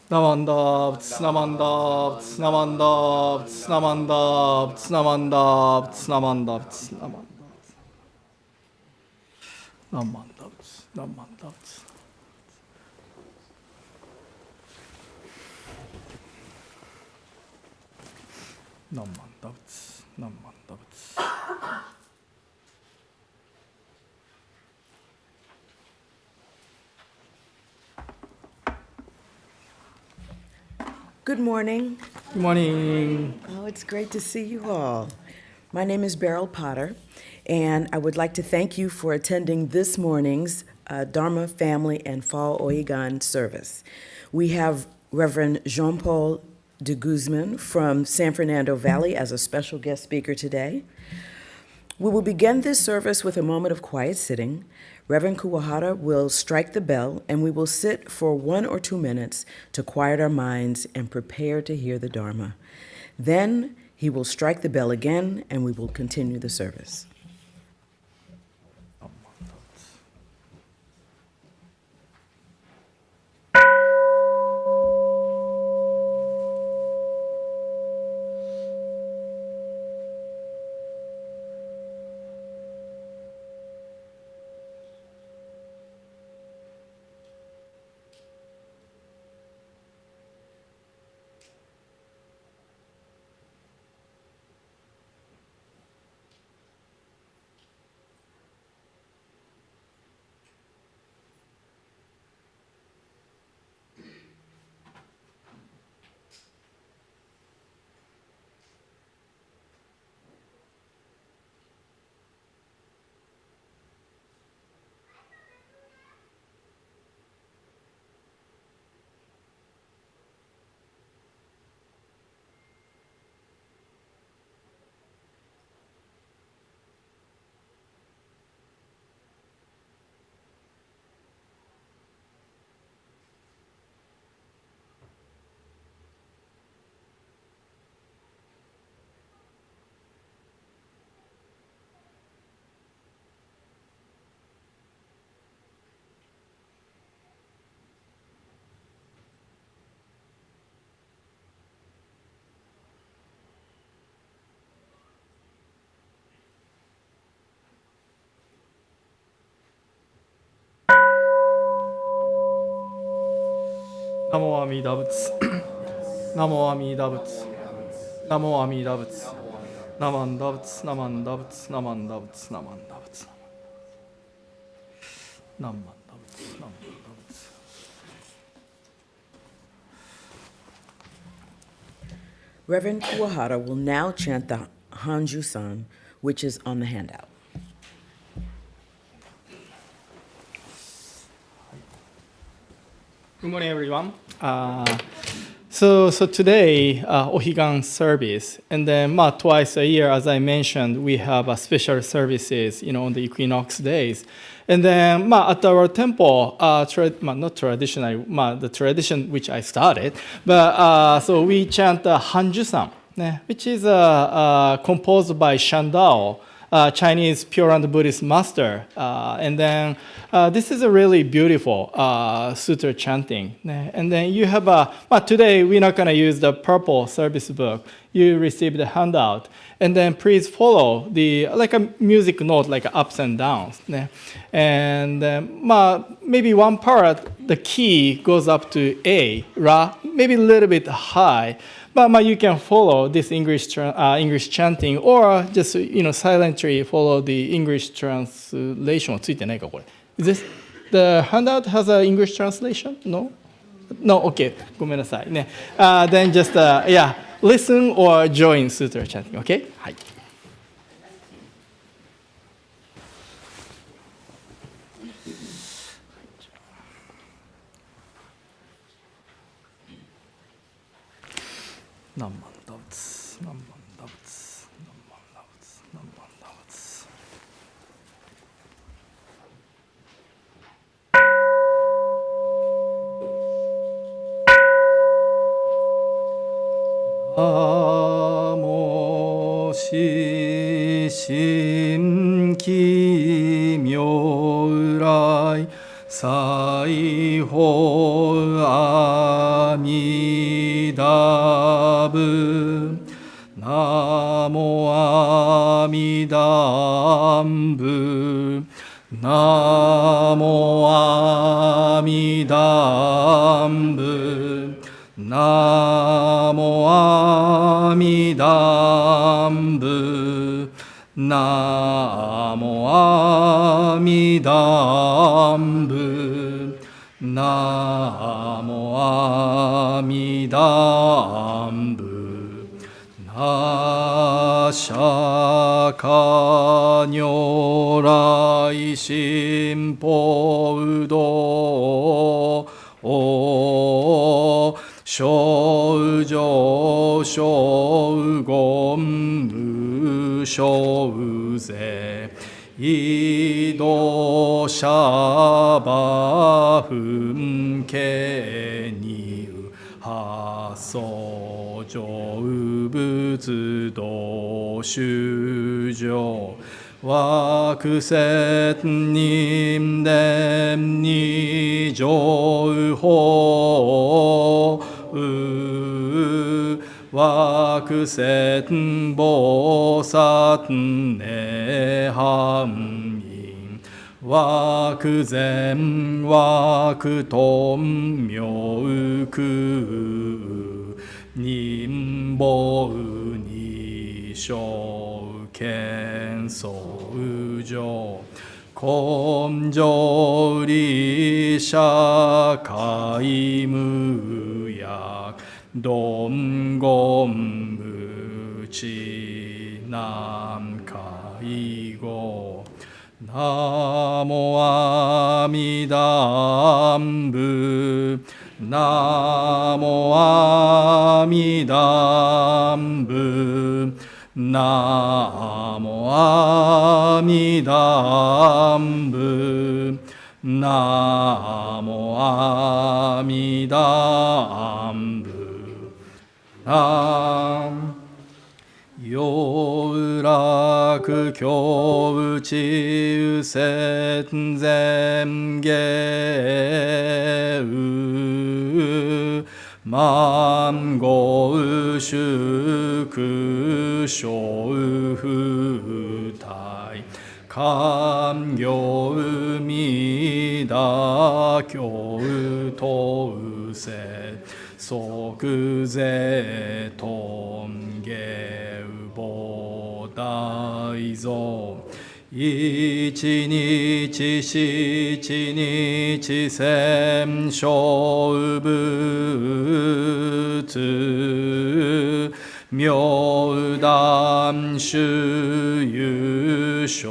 Namandab, Namandab, Namandab, Namandab, Namandab, Namandab, Namandab, Namandab, Namandab, Namandab. Good morning. Good morning. Oh, it's great to see you all. My name is Beryl Potter, and I would like to thank you for attending this morning's Dharma Family and Fall Oigan service. We have Reverend Jean-Paul de Guzman from San Fernando Valley as a special guest speaker today. We will begin this service with a moment of quiet sitting. Reverend Kuwahara will strike the bell, and we will sit for 1 or 2 minutes to quiet our minds and prepare to hear the Dharma. Then he will strike the bell again, and we will continue the service. Namo Amida Butsu. Namo Amida Butsu. Namo Amida Butsu. Namanda Butsu, Namanda Butsu, Namanda Butsu, Namanda Butsu. Namanda Butsu, Namanda Butsu. Reverend Kuwahara will now chant the Hanju-san, which is on the handout. Good morning, everyone. So today, Ohigan service, and then twice a year, as I mentioned, we have special services, on the equinox days. And then at our temple, not traditionally, the tradition which I started, but so we chant Hanju-san, which is composed by Shandao, Chinese Pure and Buddhist master. And then this is a really beautiful sutra chanting. And then you have today we're not going to use the purple service book. You receive the handout. And then please follow the, like a music note, like ups and downs. And maybe one part, the key goes up to A, Ra, maybe a little bit high. But you can follow this English chanting, or just silently follow the English translation. ついてないかこれ? Is this the handout has an English translation? No, no. Okay, ごめんなさいね. Then just listen or join sutra chanting. Okay, はい. Namo shi shin ki myō urai 西方阿弥陀仏ナモ阿弥陀仏ナモ阿弥陀仏ナモ阿弥陀仏ナモ阿弥陀仏ナモ阿弥陀仏ナシャカ如来心法うど小上小言無小税移動者馬噴慶に発想成仏道修上惑説人伝二乗法惑説菩薩涅槃因惑前惑頓妙空人法二小見相上根性理社会無薬鈍言無知難解語ナモ阿弥陀仏ナモ阿弥陀仏ナモ阿弥陀仏ナモ阿弥陀仏ナ有楽教宇宙戦前下万語宿小不体官業弥陀教統制即税頓下菩提像一日七日千小仏妙断主有小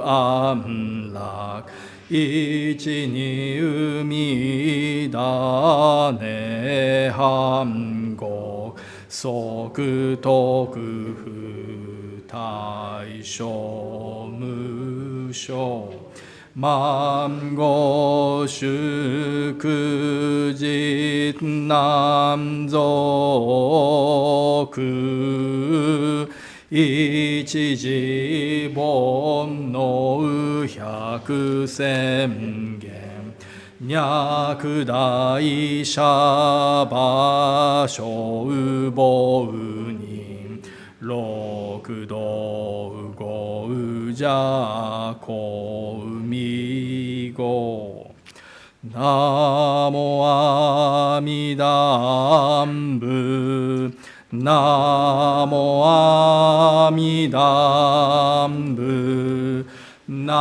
安楽一に海だね半語即徳不大小無所万語祝日南属一時煩悩百千言脈大社馬小母人六道五邪公未語ナモ阿弥陀仏ナモ阿弥陀仏ナ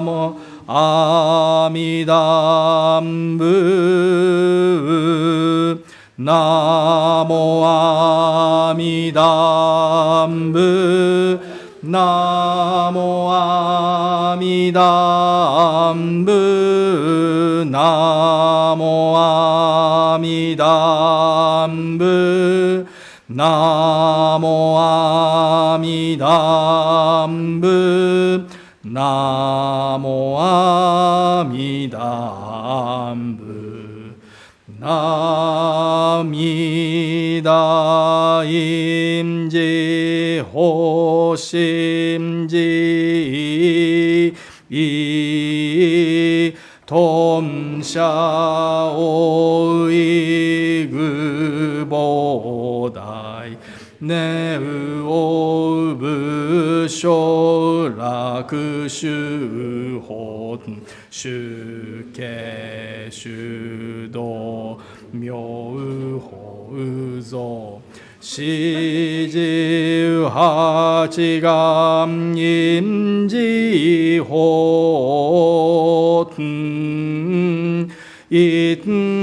モ阿弥陀仏ナモ阿弥陀仏ナモ阿弥陀仏ナモ阿弥陀仏ナモ阿弥陀仏ナモ阿弥陀仏ナミダインジホシンジいトンシャオイグボダイネウオブショラクシュホンシュケシュドミョウホウゾ四十八願因寺法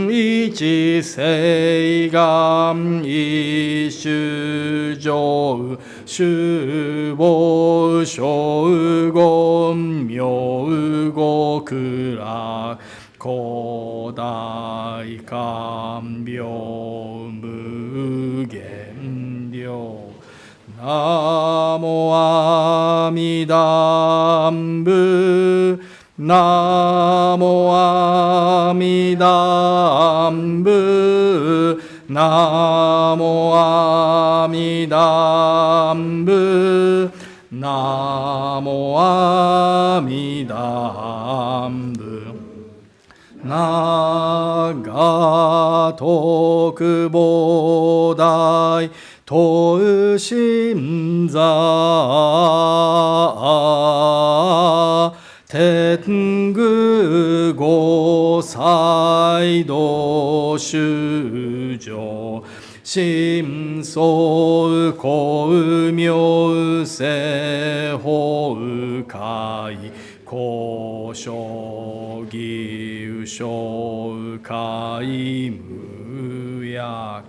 一世願一種上守護小言名極楽古代官病無限量ナモアミダンブナモアミダンブナモアミダンブナモアミダンブ長徳菩提等身座天狗五祭道修上心相光明世法界高所義有所界無薬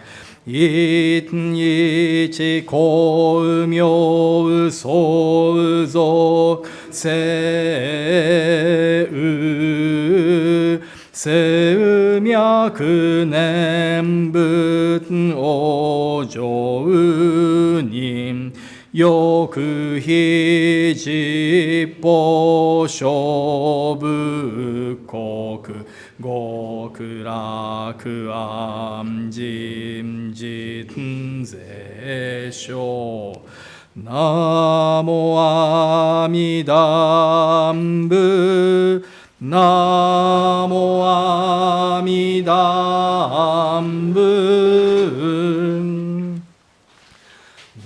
一日光明相続世有世脈念仏往生人欲非実法諸仏国極楽安心実税所ナモアミダンブナモアミダンブ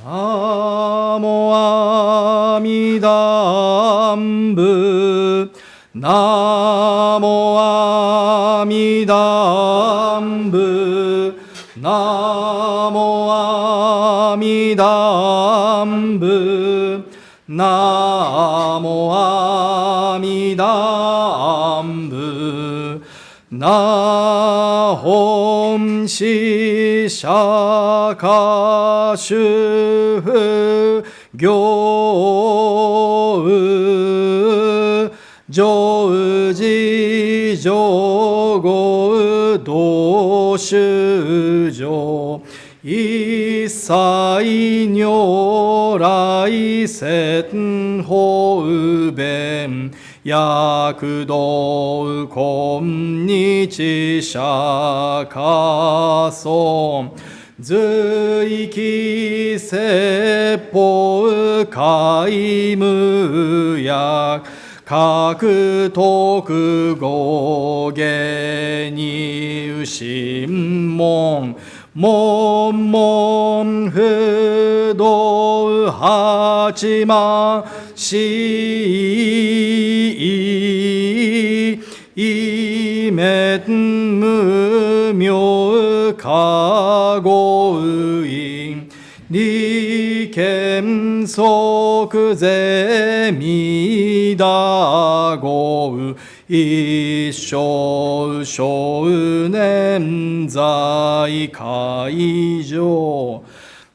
ナモアミダンブナモアミダンブナモアミダンブナモアミダンブナホンシシャカシュフ行ウ上寺上後道修上一切如来説法弁躍動今日釈迦尊随喜説法皆無薬各徳語下に有心門門門不動八万四異滅無明加護因利見即是弥陀語一生少年在会場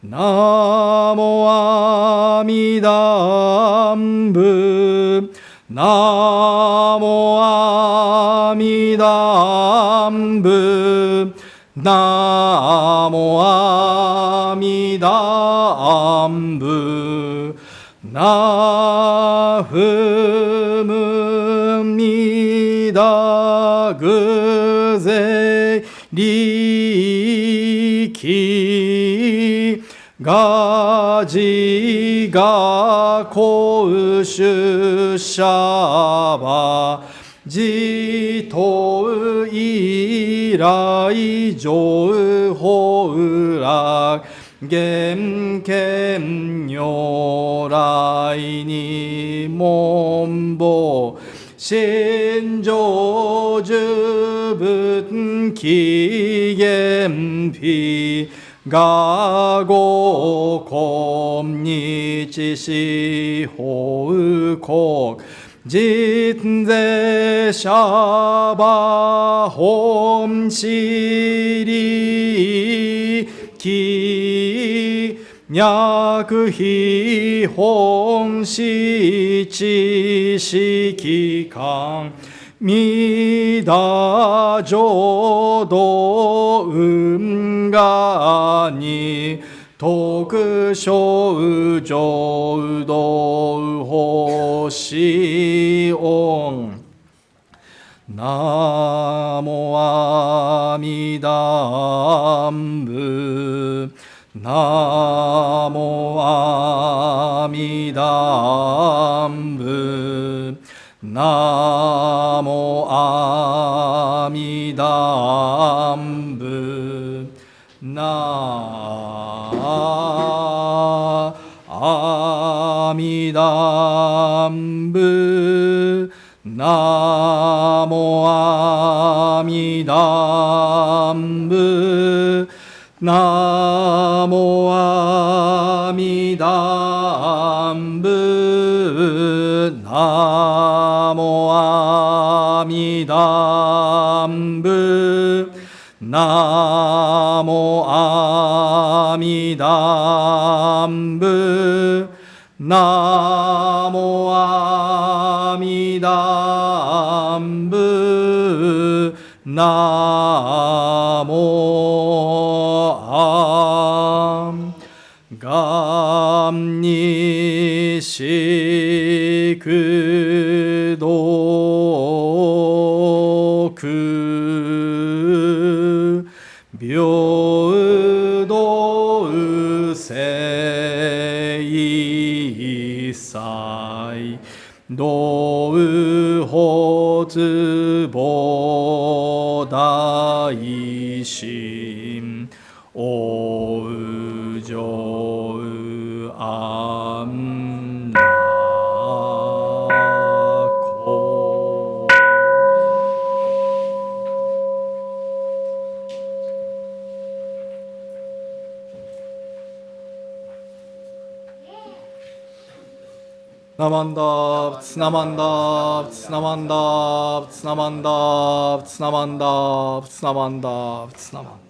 ナモアミダンブナモアミダンブナモアミダンブナフムミダグゼリキが自が公主者は自と依頼情報楽現見如来に門母心情十分起源非我語今日四方国実税者馬本知りき脈非本知知識観弥陀浄土運河に特小浄土星音ナモアミダンブナモアミダンブナモアミダンブナアミダンブナモアミダンブナモアミダンブナモアミダンブナモアミダンブナモアミダンブナモアガンニシクドク平等聖祭道発菩提心おう上安楽ナマンダーツナマンダーツナマンダーツナマンダーツナマンダーツナマンダーツナマンダー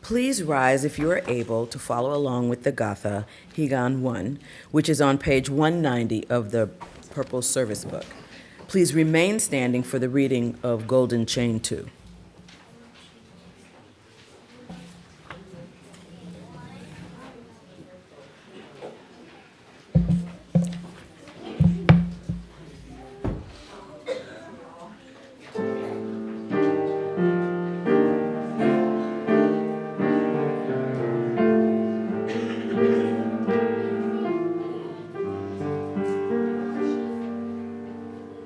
Please rise if you are able to follow along with the Gatha, Higan 1, which is on page 190 of the Purple Service Book. Please remain standing for the reading of Golden Chain 2.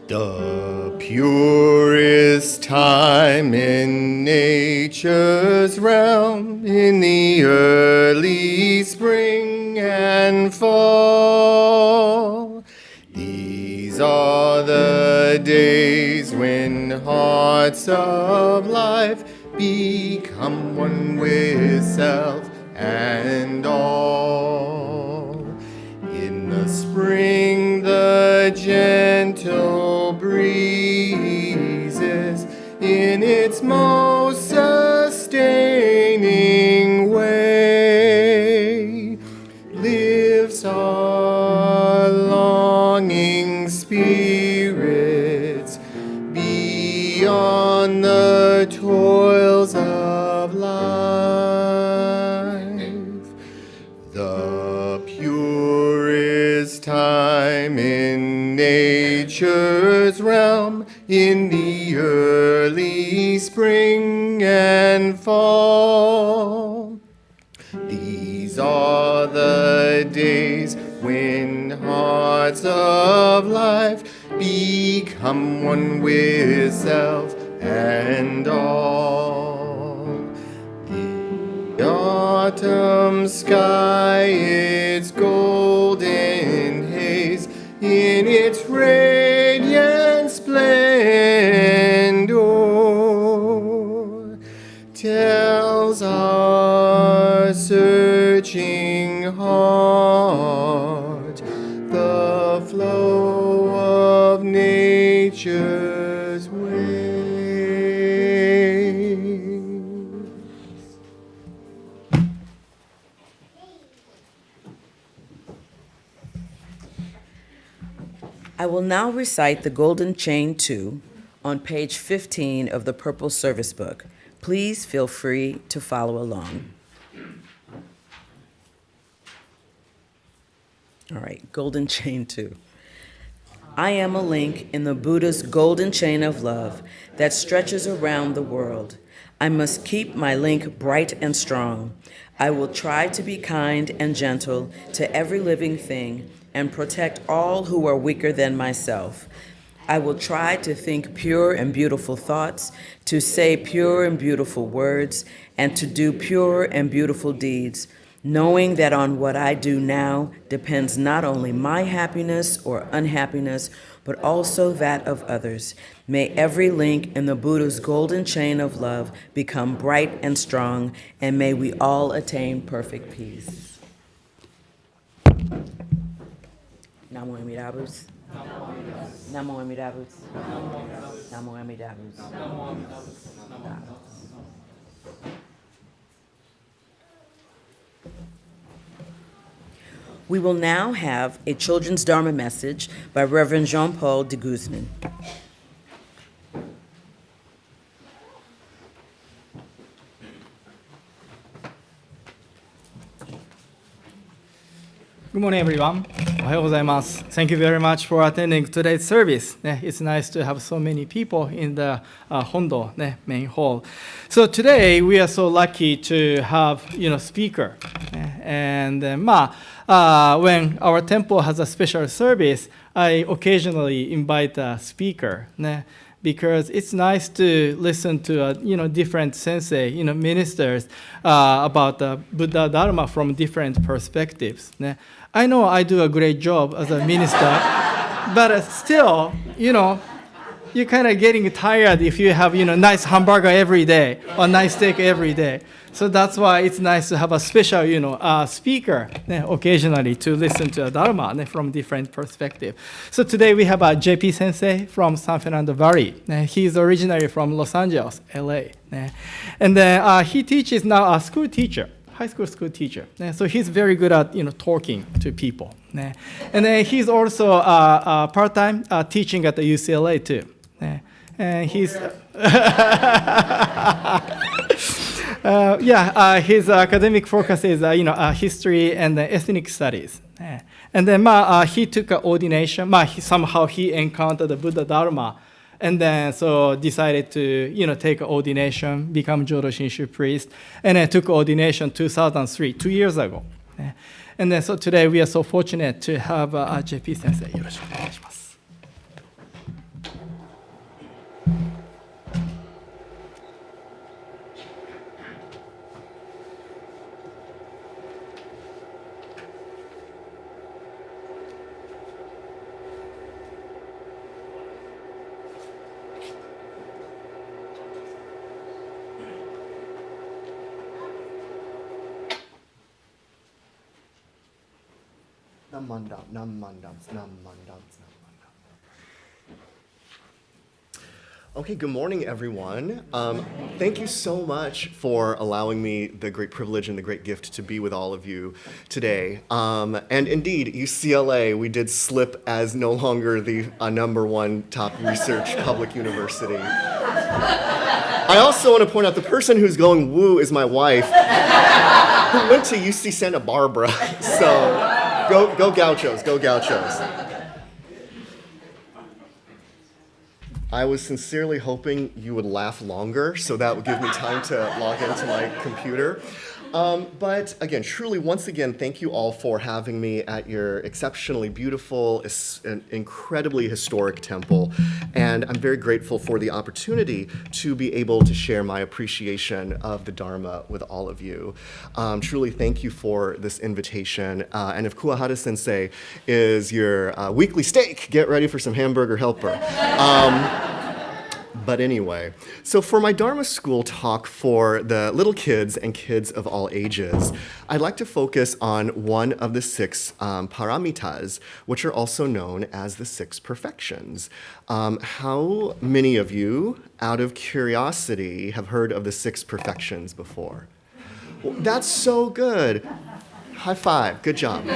The purest time in nature's realm, in the early spring and fall. These are the days when hearts of life become one with self and all. In the spring, the gentle breezes, in its most sustaining way, lifts our longing spirits beyond the toils of life. The purest time in nature's realm, in the early spring and fall. These are the days when hearts of life become one with self and all. The autumn sky, its golden haze, in its radiant splendor, tells our searching heart the flow of nature's ways. I will now recite the Golden Chain 2 on page 15 of the Purple Service Book. Please feel free to follow along. All right, Golden Chain 2. I am a link in the Buddha's golden chain of love that stretches around the world. I must keep my link bright and strong. I will try to be kind and gentle to every living thing and protect all who are weaker than myself. I will try to think pure and beautiful thoughts, to say pure and beautiful words, and to do pure and beautiful deeds, knowing that on what I do now depends not only my happiness or unhappiness, but also that of others. May every link in the Buddha's golden chain of love become bright and strong, and may we all attain perfect peace. Namo Amidabus. Namo Amidabus. Namo Amidabus. We will now have a children's Dharma message by Reverend Jean-Paul de Guzman. Good morning, everyone. おはようございます. Thank you very much for attending today's service. It's nice to have so many people in the Hondo main hall. So today we are so lucky to have speaker. And when our temple has a special service, I occasionally invite a speaker. Because it's nice to listen to different sensei, ministers about the Buddha Dharma from different perspectives. I know I do a great job as a minister, but still, you're kind of getting tired if you have nice hamburger every day or nice steak every day. So that's why it's nice to have a special speaker occasionally to listen to a Dharma from different perspective. So today we have a JP Sensei from San Fernando Valley. He's originally from Los Angeles, LA. And then he teaches now a school teacher. High school teacher. So he's very good at talking to people. And then he's also part-time teaching at the UCLA too. And he's his academic focus is history and ethnic studies. And then he took an ordination. Somehow he encountered the Buddha Dharma. And then so decided to take ordination, become Jodo Shinshu priest, and then took ordination 2003, 2 years ago. And then so today we are so fortunate to have JP Sensei. よろしくお願いします。Okay, good morning, everyone. Thank you so much for allowing me the great privilege and the great gift to be with all of you today. And indeed, UCLA, we did slip as no longer the #1 top research public university. I also want to point out the person who's going woo is my wife, who went to UC Santa Barbara. So Go Gauchos, go Gauchos. I was sincerely hoping you would laugh longer, so that would give me time to log into my computer. But again, truly, once again, thank you all for having me at your exceptionally beautiful, incredibly historic temple. And I'm very grateful for the opportunity to be able to share my appreciation of the Dharma with all of you. Truly, thank you for this invitation. And if Kuwahara Sensei is your weekly steak, get ready for some hamburger helper. But anyway, so for my Dharma school talk for the little kids and kids of all ages, I'd like to focus on one of the 6 paramitas, which are also known as the 6 perfections. How many of you, out of curiosity, have heard of the 6 perfections before? Well, that's so good. High five, good job.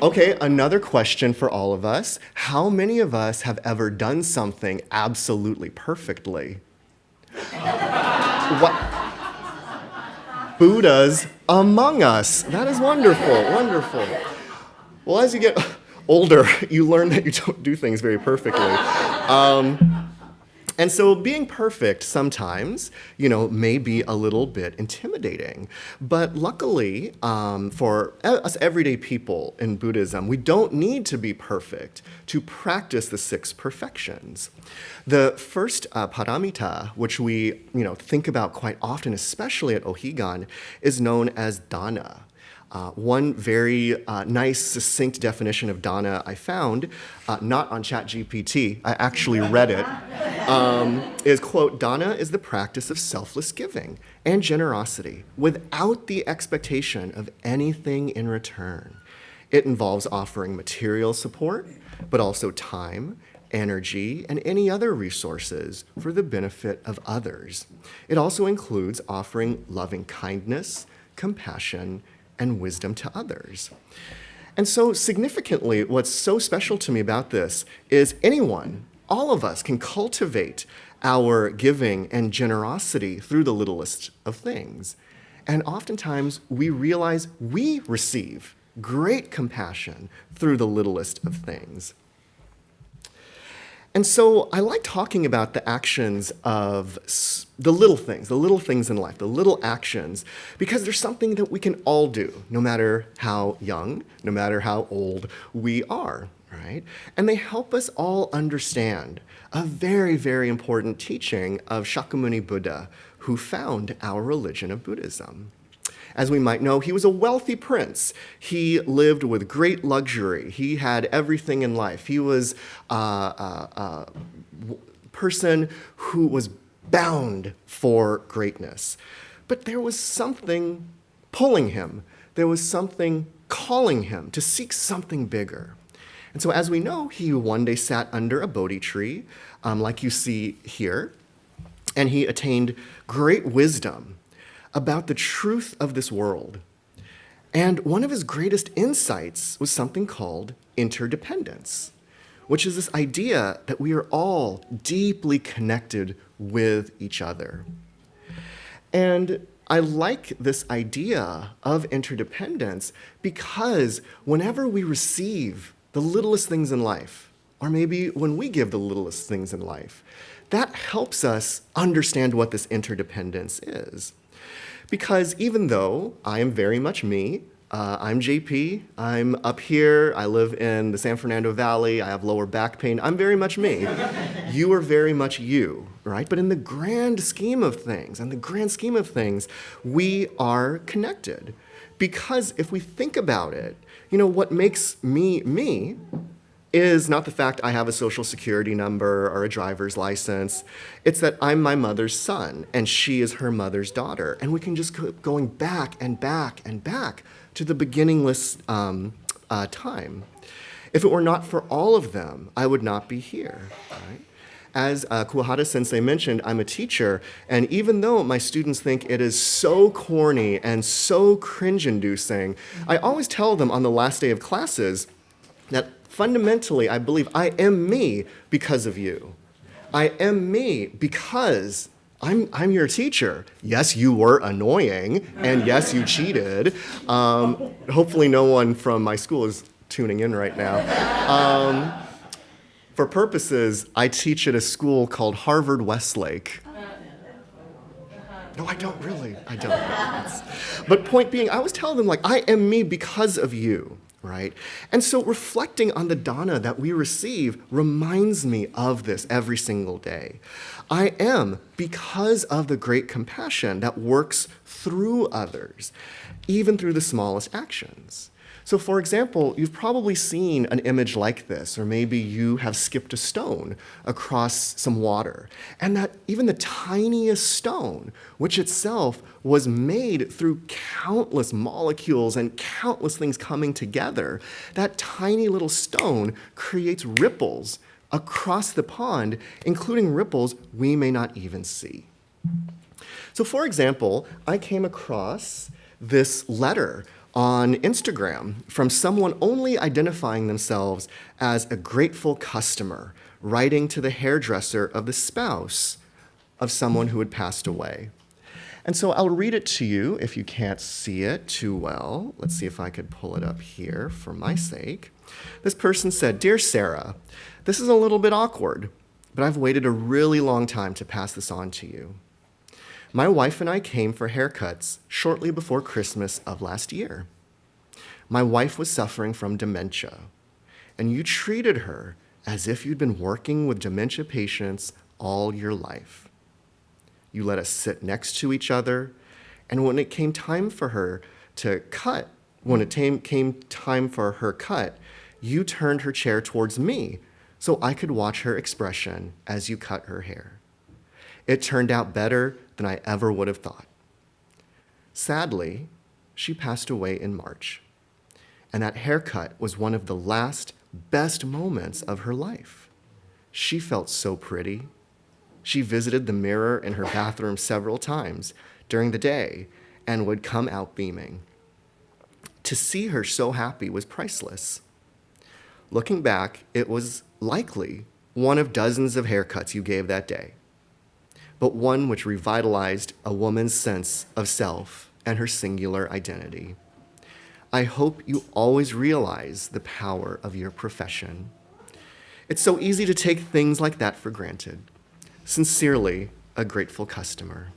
Okay, another question for all of us. How many of us have ever done something absolutely perfectly? What? Buddhas among us. That is wonderful, wonderful. Well, as you get older, you learn that you don't do things very perfectly. And so being perfect sometimes, may be a little bit intimidating. But luckily, for us everyday people in Buddhism, we don't need to be perfect to practice the 6 perfections. The first paramita, which we think about quite often, especially at Ohigan, is known as dana. One very nice, succinct definition of dana I found, not on ChatGPT, I actually read it, is, quote, dana is the practice of selfless giving and generosity without the expectation of anything in return. It involves offering material support, but also time, energy, and any other resources for the benefit of others. It also includes offering loving kindness, compassion, and wisdom to others. And so significantly, what's so special to me about this is anyone, all of us, can cultivate our giving and generosity through the littlest of things. And oftentimes, we realize we receive great compassion through the littlest of things. And so I like talking about the actions of the little things in life, the little actions, because there's something that we can all do, no matter how young, no matter how old we are, right? And they help us all understand a very, very important teaching of Shakyamuni Buddha, who found our religion of Buddhism. As we might know, he was a wealthy prince. He lived with great luxury. He had everything in life. He was a person who was bound for greatness. But there was something pulling him. There was something calling him to seek something bigger. And so as we know, he one day sat under a Bodhi tree, like you see here, and he attained great wisdom about the truth of this world. And one of his greatest insights was something called interdependence, which is this idea that we are all deeply connected with each other. And I like this idea of interdependence because whenever we receive the littlest things in life, or maybe when we give the littlest things in life, that helps us understand what this interdependence is. Because even though I am very much me, I'm JP, I'm up here, I live in the San Fernando Valley, I have lower back pain, I'm very much me. You are very much you, right? But in the grand scheme of things, we are connected. Because if we think about it, what makes me me is not the fact I have a social security number or a driver's license. It's that I'm my mother's son and she is her mother's daughter. And we can just keep going back and back and back to the beginningless time. If it were not for all of them, I would not be here. Right? As Kuwahara Sensei mentioned, I'm a teacher, and even though my students think it is so corny and so cringe-inducing, I always tell them on the last day of classes that fundamentally, I believe I am me because of you. I am me because I'm your teacher. Yes, you were annoying, and yes, you cheated. Hopefully no one from my school is tuning in right now. For purposes, I teach at a school called Harvard Westlake. No, I don't really. I don't. But point being, I was telling them, like, I am me because of you, right? And so reflecting on the dana that we receive reminds me of this every single day. I am because of the great compassion that works through others, even through the smallest actions. So for example, you've probably seen an image like this, or maybe you have skipped a stone across some water, and that even the tiniest stone, which itself was made through countless molecules and countless things coming together, that tiny little stone creates ripples across the pond, including ripples we may not even see. So for example, I came across this letter on Instagram from someone only identifying themselves as a grateful customer, writing to the hairdresser of the spouse of someone who had passed away. And so I'll read it to you if you can't see it too well. Let's see if I could pull it up here for my sake. This person said, "Dear Sarah, this is a little bit awkward, but I've waited a really long time to pass this on to you. My wife and I came for haircuts shortly before Christmas of last year. My wife was suffering from dementia, and you treated her as if you'd been working with dementia patients all your life. You let us sit next to each other, and when it came time for her to cut, came time for her cut, you turned her chair towards me so I could watch her expression as you cut her hair. It turned out better than I ever would have thought. Sadly, she passed away in March, and that haircut was one of the last best moments of her life. She felt so pretty. She visited the mirror in her bathroom several times during the day and would come out beaming. To see her so happy was priceless. Looking back, it was likely one of dozens of haircuts you gave that day, but one which revitalized a woman's sense of self and her singular identity. I hope you always realize the power of your profession. It's so easy to take things like that for granted. Sincerely, a grateful customer."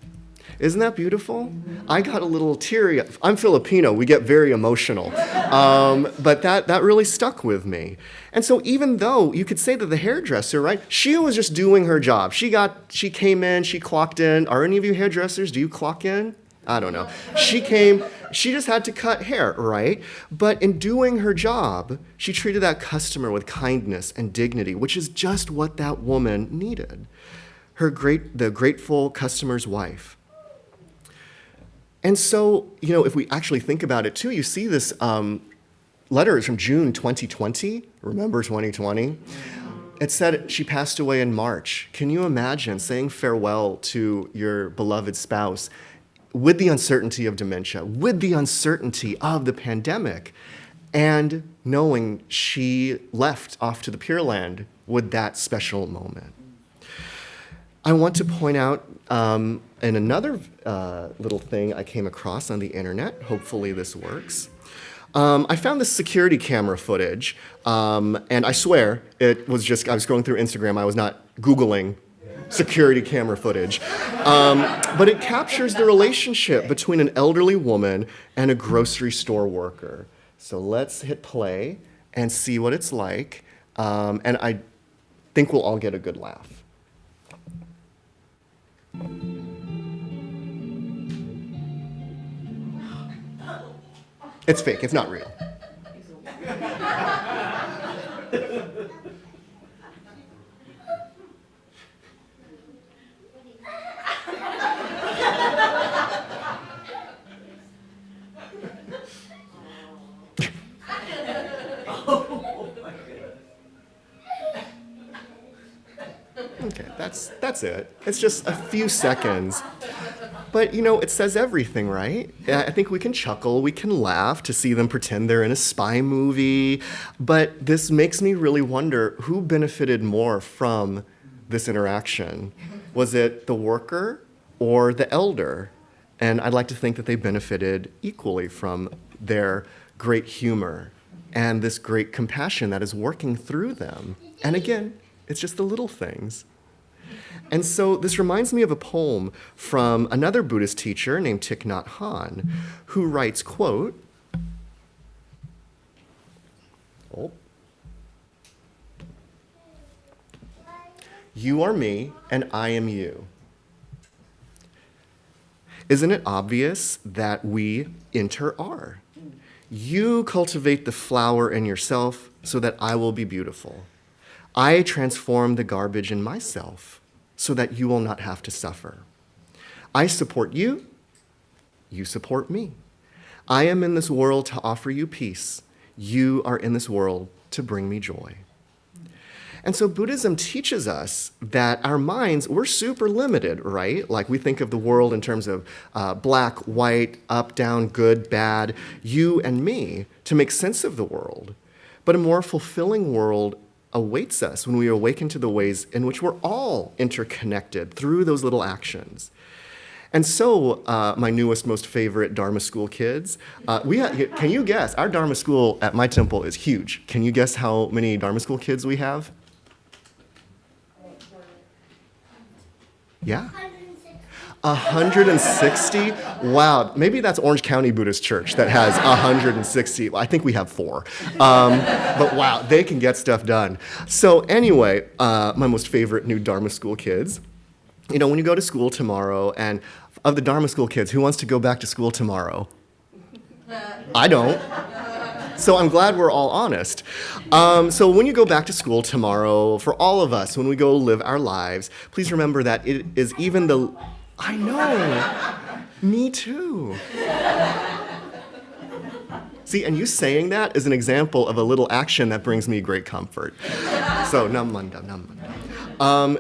Isn't that beautiful? I got a little teary. I'm Filipino, we get very emotional. But that really stuck with me. And so even though you could say that the hairdresser, right, she was just doing her job. She came in, she clocked in. Are any of you hairdressers, do you clock in? I don't know. She came, she just had to cut hair, right? But in doing her job, she treated that customer with kindness and dignity, which is just what that woman needed. The grateful customer's wife. And so, if we actually think about it too, you see this letter is from June 2020. Remember 2020? It said she passed away in March. Can you imagine saying farewell to your beloved spouse with the uncertainty of dementia, with the uncertainty of the pandemic, and knowing she left off to the Pure Land with that special moment? I want to point out in another little thing I came across on the internet, hopefully this works. I found this security camera footage, and I swear it was just, I was scrolling through Instagram, I was not Googling security camera footage. But it captures the relationship between an elderly woman and a grocery store worker. So let's hit play and see what it's like, and I think we'll all get a good laugh. It's fake, it's not real. Okay, that's it. It's just a few seconds. But, it says everything, right? I think we can chuckle, we can laugh to see them pretend they're in a spy movie. But this makes me really wonder who benefited more from this interaction. Was it the worker or the elder. And I'd like to think that they benefited equally from their great humor and this great compassion that is working through them. And again, it's just the little things. And so this reminds me of a poem from another Buddhist teacher named Thich Nhat Hanh, who writes, quote, "You are me and I am you. Isn't it obvious that we inter-are? You cultivate the flower in yourself so that I will be beautiful. I transform the garbage in myself so that you will not have to suffer. I support you, you support me. I am in this world to offer you peace. You are in this world to bring me joy." And so Buddhism teaches us that our minds, we're super limited, right? Like we think of the world in terms of black, white, up, down, good, bad, you and me, to make sense of the world. But a more fulfilling world awaits us when we awaken to the ways in which we're all interconnected through those little actions. And so, my newest, most favorite Dharma school kids, can you guess? Our Dharma school at my temple is huge. Can you guess how many Dharma school kids we have? Yeah? 160? Wow, maybe that's Orange County Buddhist Church that has 160. I think we have 4. But wow, they can get stuff done. So anyway, my most favorite new Dharma school kids, you know, when you go to school tomorrow, and of the Dharma school kids, who wants to go back to school tomorrow? I don't. So I'm glad we're all honest. So when you go back to school tomorrow, for all of us, when we go live our lives, please remember that it is even the... I know. Me too. See, and you saying that is an example of a little action that brings me great comfort. So, namanda, namanda.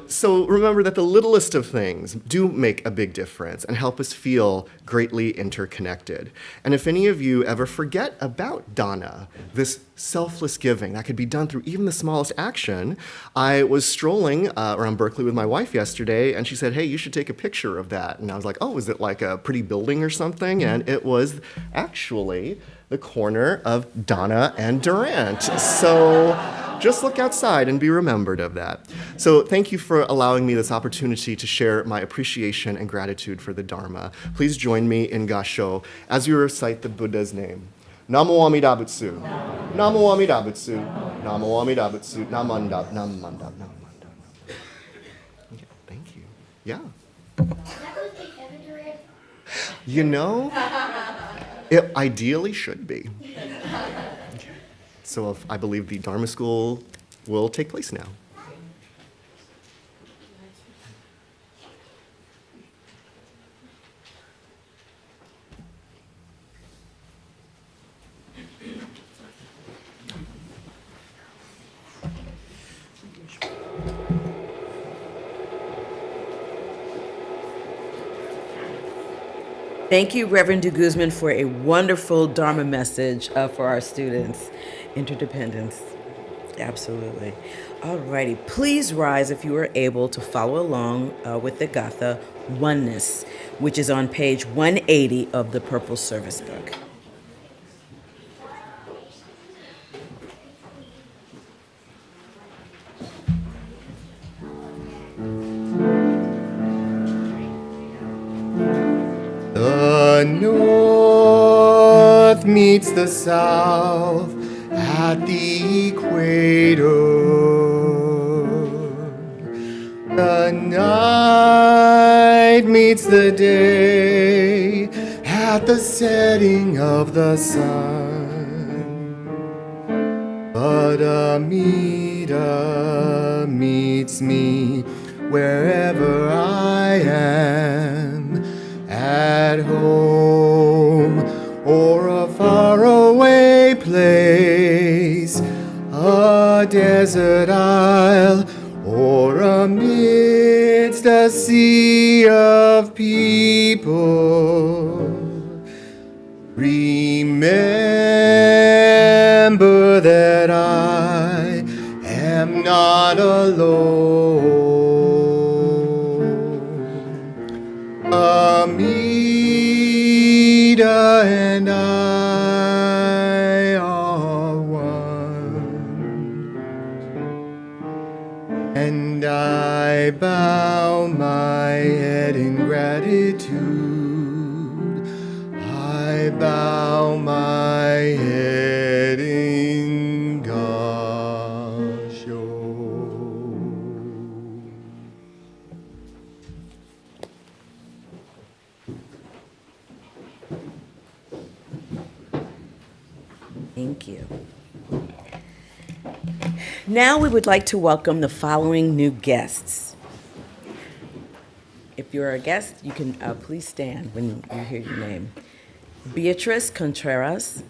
So remember that the littlest of things do make a big difference and help us feel greatly interconnected. And if any of you ever forget about dana, this selfless giving that could be done through even the smallest action, I was strolling around Berkeley with my wife yesterday, and she said, "Hey, you should take a picture of that." And I was like, "Oh, is it like a pretty building or something?" And it was actually the corner of Donna and Durant. So just look outside and be remembered of that. So thank you for allowing me this opportunity to share my appreciation and gratitude for the Dharma. Please join me in Gasho as we recite the Buddha's name. Namo Amida Butsu. Namo Amida Butsu. Namo Amida Butsu. Namanda, namanda, namanda. Okay, thank you. Yeah. You know, it ideally should be. So I believe the Dharma School will take place now. Thank you, Reverend de Guzman, for a wonderful Dharma message for our students. Interdependence. Absolutely. All righty. Please rise if you are able to follow along with the Gatha Oneness, which is on page 180 of the Purple Service Book. The north meets the south at the equator. The night meets the day at the setting of the sun. But Amida meets me wherever I am, at home or a faraway place, a desert isle or amidst a sea of people. Remember that I am not alone. Amida and I are one, and I bow my head in gratitude. I bow my head in Gasho. Thank you. Now we would like to welcome the following new guests. If you're a guest, you can please stand when you hear your name. Beatrice Contreras.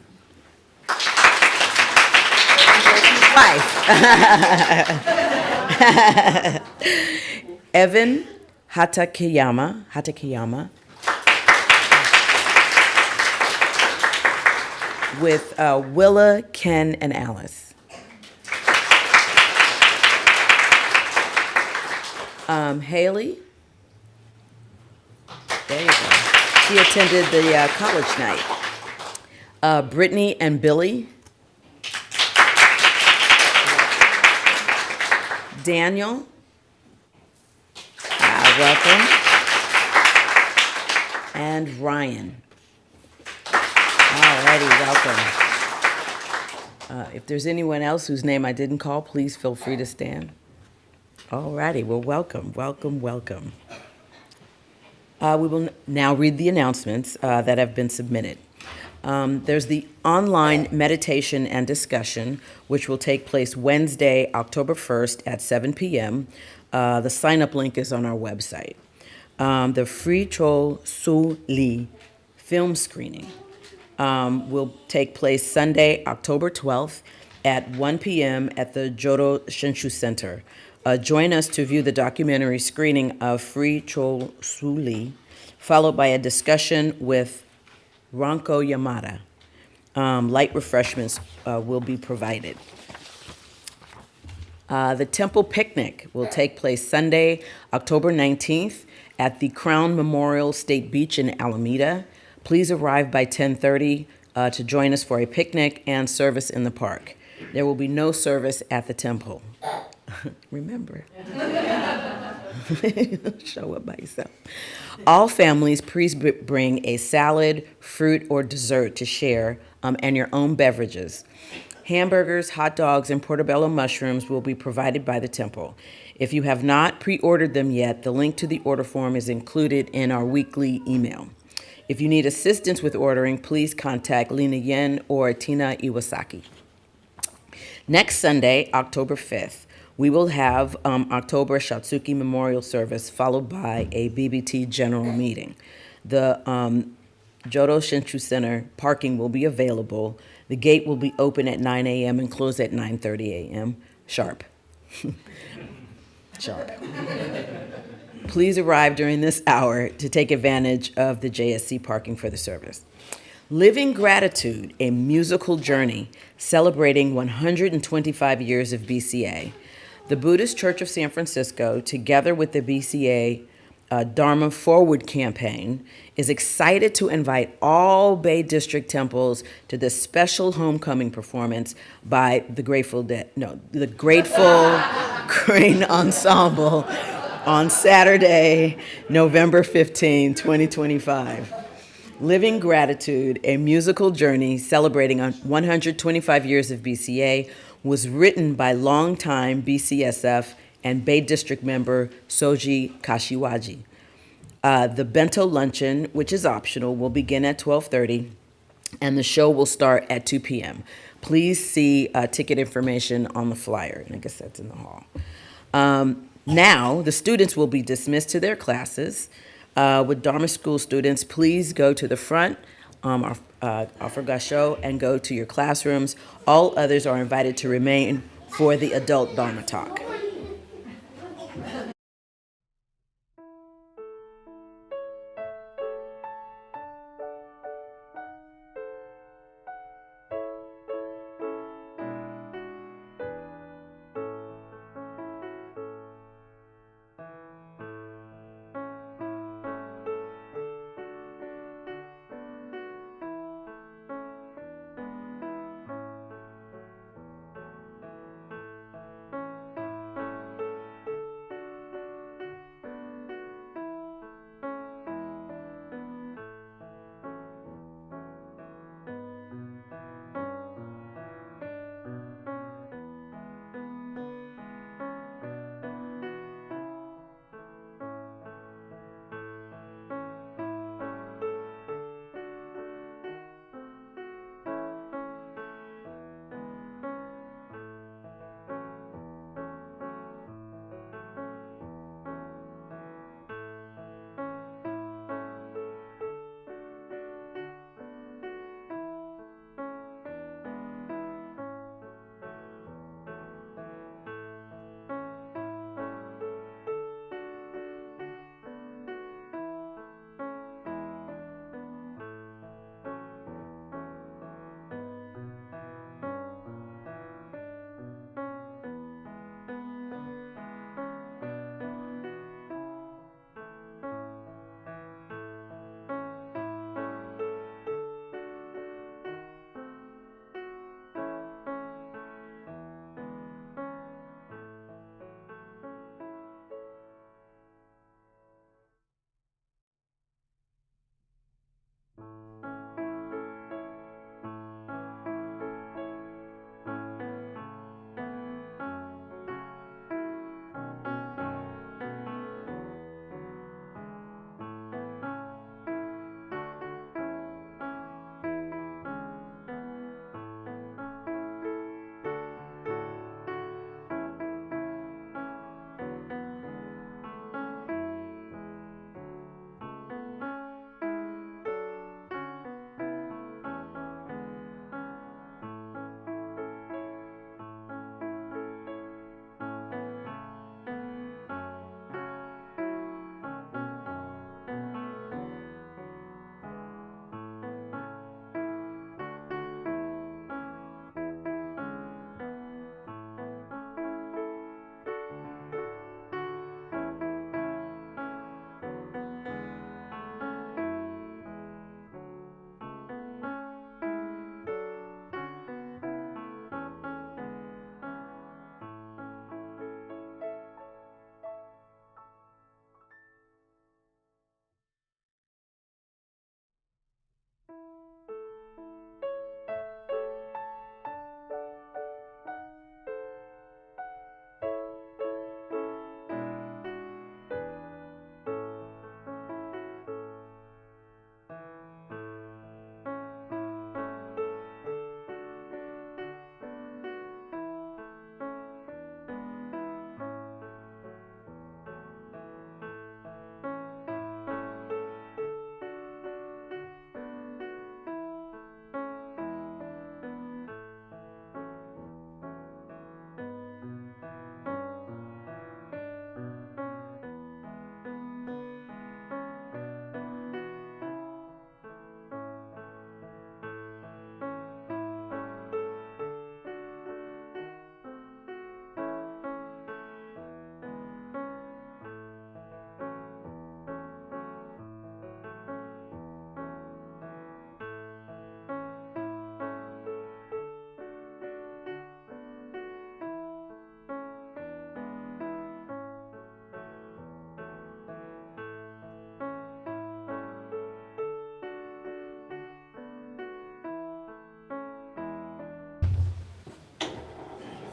Wife. Evan Hatakeyama. With Willa, Ken, and Alice. Haley. There you go. She attended the college night. Brittany and Billy. Daniel. Welcome. And Ryan. Alrighty, welcome. If there's anyone else whose name I didn't call, please feel free to stand. Alrighty, well, welcome. We will now read the announcements that have been submitted. There's the online meditation and discussion, which will take place Wednesday, October 1st at 7 p.m. The sign-up link is on our website. The Free Chol Su Li film screening will take place Sunday, October 12th at 1 p.m. at the Jodo Shinshu Center. Join us to view the documentary screening of Free Chol Su Li, followed by a discussion with Ranko Yamada. Light refreshments will be provided. The temple picnic will take place Sunday, October 19th at the Crown Memorial State Beach in Alameda. Please arrive by 10:30 to join us for a picnic and service in the park. There will be no service at the temple. Remember, show up by yourself. All families, please bring a salad, fruit, or dessert to share, and your own beverages. Hamburgers, hot dogs, and portobello mushrooms will be provided by the temple. If you have not pre-ordered them yet, the link to the order form is included in our weekly email. If you need assistance with ordering, please contact Lena Yen or Tina Iwasaki. Next Sunday, October 5th, we will have October Shatsuki Memorial Service followed by a BBT general meeting. The Jodo Shinshu Center parking will be available. The gate will be open at 9 a.m. and close at 9:30 a.m. Sharp. Sharp. Please arrive during this hour to take advantage of the JSC parking for the service. Living Gratitude, a musical journey celebrating 125 years of BCA. The Buddhist Church of San Francisco, together with the BCA Dharma Forward campaign, is excited to invite all Bay District temples to this special homecoming performance by the Grateful Crane Ensemble on Saturday, November 15, 2025. Living Gratitude, a musical journey celebrating 125 years of BCA, was written by longtime BCSF and Bay District member Soji Kashiwaji. The bento luncheon, which is optional, will begin at 12:30, and the show will start at 2 p.m. Please see ticket information on the flyer, and I guess that's in the hall. Now, the students will be dismissed to their classes. With Dharma School students, please go to the front of Gasho and go to your classrooms. All others are invited to remain for the adult Dharma talk.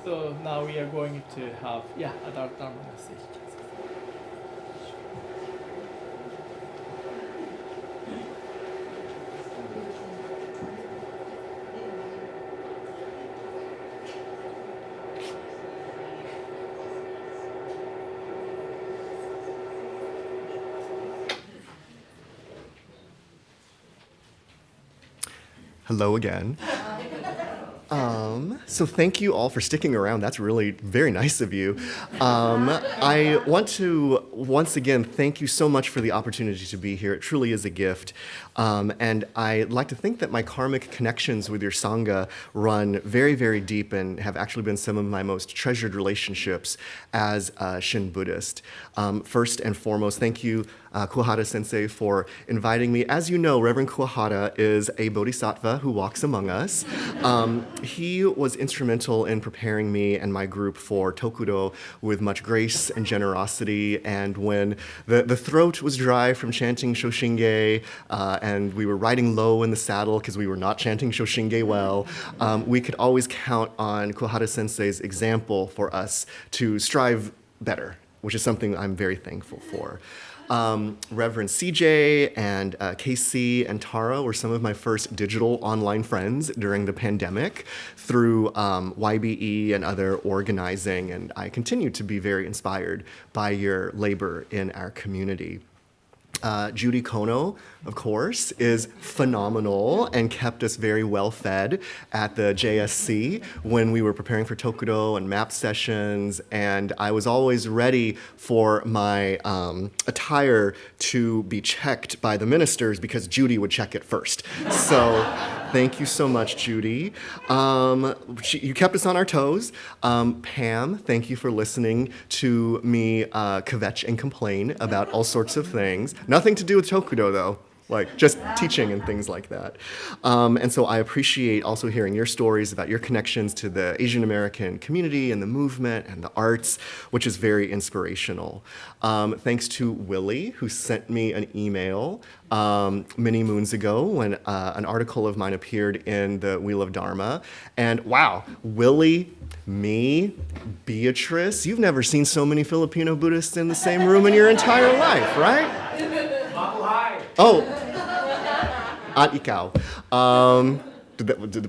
So now we are going to have, a Dharma message. Hello again. So thank you all for sticking around. That's really very nice of you. I want to once again thank you so much for the opportunity to be here. It truly is a gift. And I'd like to think that my karmic connections with your Sangha run very, very deep and have actually been some of my most treasured relationships as a Shin Buddhist. First and foremost, thank you, Kuwahara Sensei, for inviting me. As you know, Reverend Kuwahara is a bodhisattva who walks among us. He was instrumental in preparing me and my group for Tokudo with much grace and generosity. And when the throat was dry from chanting Shoshinge, and we were riding low in the saddle because we were not chanting Shoshinge well, we could always count on Kuwahara Sensei's example for us to strive better, which is something I'm very thankful for. Reverend CJ and KC and Tara were some of my first digital online friends during the pandemic through YBE and other organizing, and I continue to be very inspired by your labor in our community. Judy Kono, of course, is phenomenal and kept us very well fed at the JSC when we were preparing for Tokudo and map sessions, and I was always ready for my attire to be checked by the ministers because Judy would check it first. So thank you so much, Judy. You kept us on our toes. Pam, thank you for listening to me kvetch and complain about all sorts of things. Nothing to do with Tokudo, though, like just teaching and things like that. And so I appreciate also hearing your stories about your connections to the Asian American community and the movement and the arts, which is very inspirational. Thanks to Willie, who sent me an email many moons ago when an article of mine appeared in the Wheel of Dharma. And wow, Willie, me, Beatrice, you've never seen so many Filipino Buddhists in the same room in your entire life, right? Oh, at ikaw.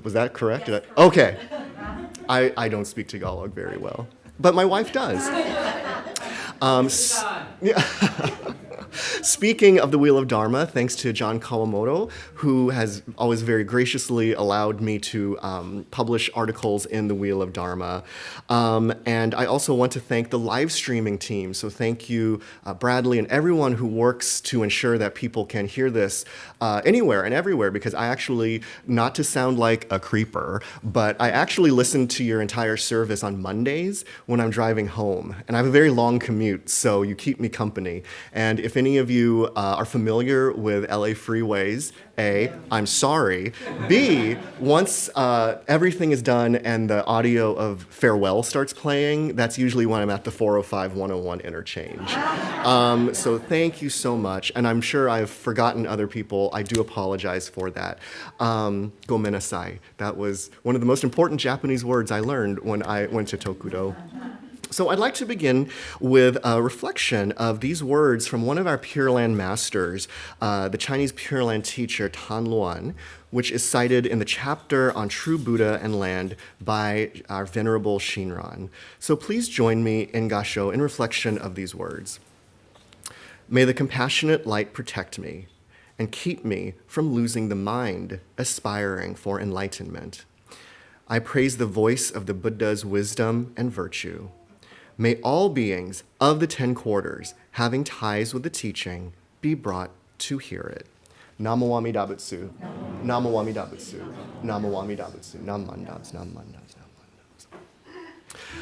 Was that correct? Okay. I don't speak Tagalog very well, but my wife does. Speaking of the Wheel of Dharma, thanks to John Kawamoto, who has always very graciously allowed me to publish articles in the Wheel of Dharma. And I also want to thank the live streaming team. So thank you, Bradley, and everyone who works to ensure that people can hear this anywhere and everywhere, because I actually, not to sound like a creeper, but I actually listen to your entire service on Mondays when I'm driving home. And I have a very long commute, so you keep me company. And if any of you are familiar with LA freeways, A, I'm sorry. B, once everything is done and the audio of Farewell starts playing, that's usually when I'm at the 405-101 interchange. So thank you so much. And I'm sure I've forgotten other people. I do apologize for that. Gomenasai. That was one of the most important Japanese words I learned when I went to Tokudo. So I'd like to begin with a reflection of these words from one of our Pure Land masters, the Chinese Pure Land teacher Tan Luan, which is cited in the chapter on True Buddha and Land by our Venerable Shinran. So please join me in Gasho in reflection of these words. May the compassionate light protect me and keep me from losing the mind aspiring for enlightenment. I praise the voice of the Buddha's wisdom and virtue. May all beings of the 10 quarters having ties with the teaching be brought to hear it. Namo Amida Butsu. Namo Amida Butsu. Namo Amida Butsu. Nam Mandabs, Nam Mandabs, Nam Mandabs.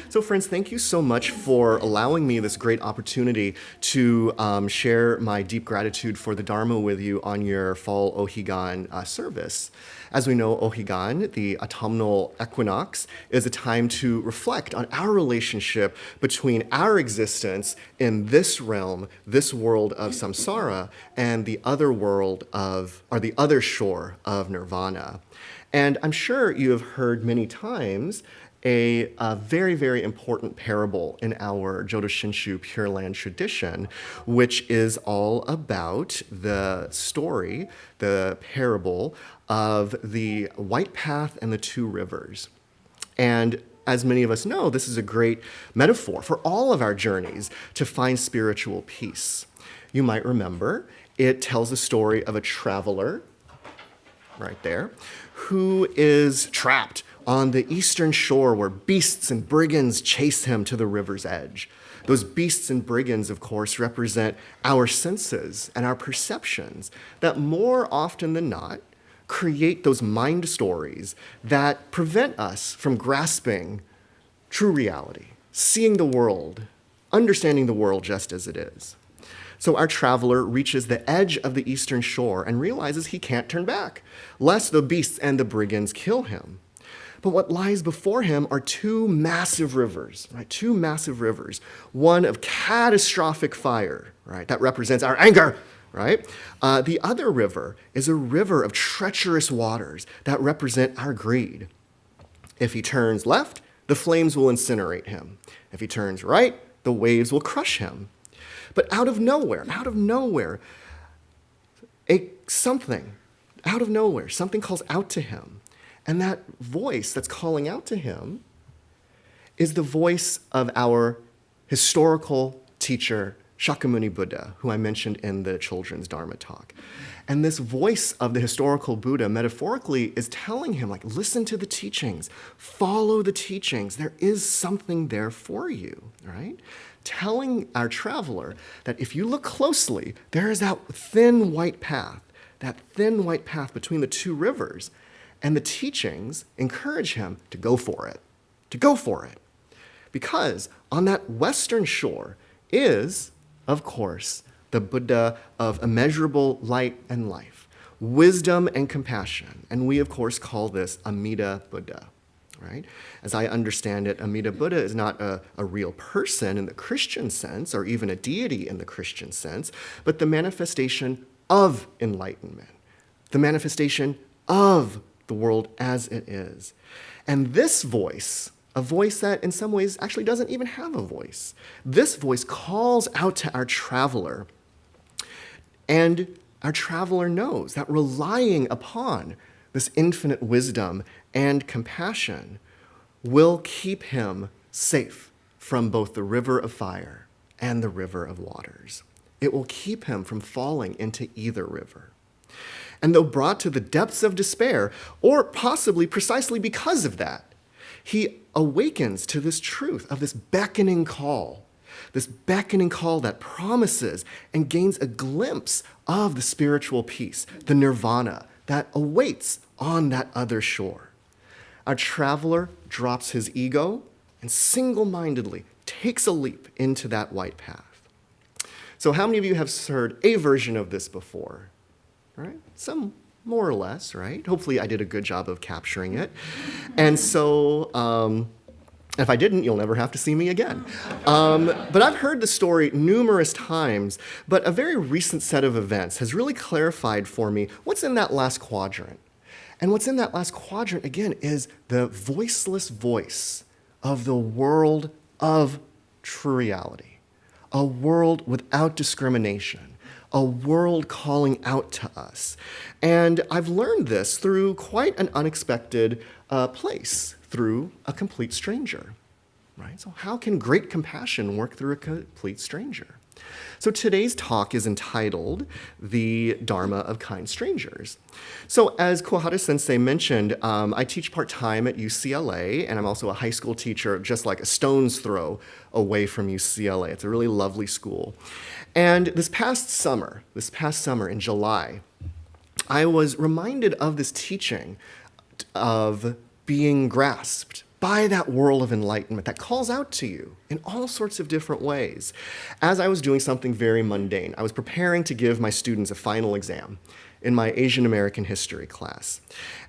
So friends, thank you so much for allowing me this great opportunity to share my deep gratitude for the Dharma with you on your fall Ohigan service. As we know, Ohigan, the autumnal equinox, is a time to reflect on our relationship between our existence in this realm, this world of samsara, and the other world of, or the other shore of nirvana. And I'm sure you have heard many times a very, very important parable in our Jodo Shinshu Pure Land tradition, which is all about the story, the parable of the white path and the two rivers. And as many of us know, this is a great metaphor for all of our journeys to find spiritual peace. You might remember it tells the story of a traveler, right there, who is trapped on the eastern shore where beasts and brigands chase him to the river's edge. Those beasts and brigands, of course, represent our senses and our perceptions that more often than not create those mind stories that prevent us from grasping true reality, seeing the world, understanding the world just as it is. So our traveler reaches the edge of the eastern shore and realizes he can't turn back, lest the beasts and the brigands kill him. But what lies before him are two massive rivers, right? Two massive rivers, one of catastrophic fire, right? That represents our anger, right? The other river is a river of treacherous waters that represent our greed. If he turns left, the flames will incinerate him. If he turns right, the waves will crush him. But out of nowhere, something calls out to him. And that voice that's calling out to him is the voice of our historical teacher, Shakyamuni Buddha, who I mentioned in the children's Dharma talk. And this voice of the historical Buddha, metaphorically, is telling him, like, listen to the teachings, follow the teachings. There is something there for you, right? Telling our traveler that if you look closely, there is that thin white path between the two rivers. And the teachings encourage him to go for it. Because on that western shore is, of course, the Buddha of immeasurable light and life, wisdom and compassion. And we, of course, call this Amida Buddha, right? As I understand it, Amida Buddha is not a real person in the Christian sense, or even a deity in the Christian sense, but the manifestation of enlightenment, the manifestation of the world as it is. And this voice, a voice that in some ways actually doesn't even have a voice, this voice calls out to our traveler. And our traveler knows that relying upon this infinite wisdom and compassion will keep him safe from both the river of fire and the river of waters. It will keep him from falling into either river. And though brought to the depths of despair, or possibly precisely because of that, he awakens to this truth of this beckoning call that promises and gains a glimpse of the spiritual peace, the nirvana that awaits on that other shore. Our traveler drops his ego and single-mindedly takes a leap into that white path. So how many of you have heard a version of this before? Right? Some more or less, right? Hopefully I did a good job of capturing it. And so if I didn't, you'll never have to see me again. But I've heard the story numerous times, but a very recent set of events has really clarified for me what's in that last quadrant. And what's in that last quadrant, again, is the voiceless voice of the world of true reality, a world without discrimination, a world calling out to us. And I've learned this through quite an unexpected place, through a complete stranger, right? So how can great compassion work through a complete stranger? So today's talk is entitled The Dharma of Kind Strangers. So as Kohara Sensei mentioned, I teach part-time at UCLA, and I'm also a high school teacher just like a stone's throw away from UCLA. It's a really lovely school. And this past summer in July, I was reminded of this teaching of being grasped by that world of enlightenment that calls out to you in all sorts of different ways. As I was doing something very mundane, I was preparing to give my students a final exam in my Asian American history class.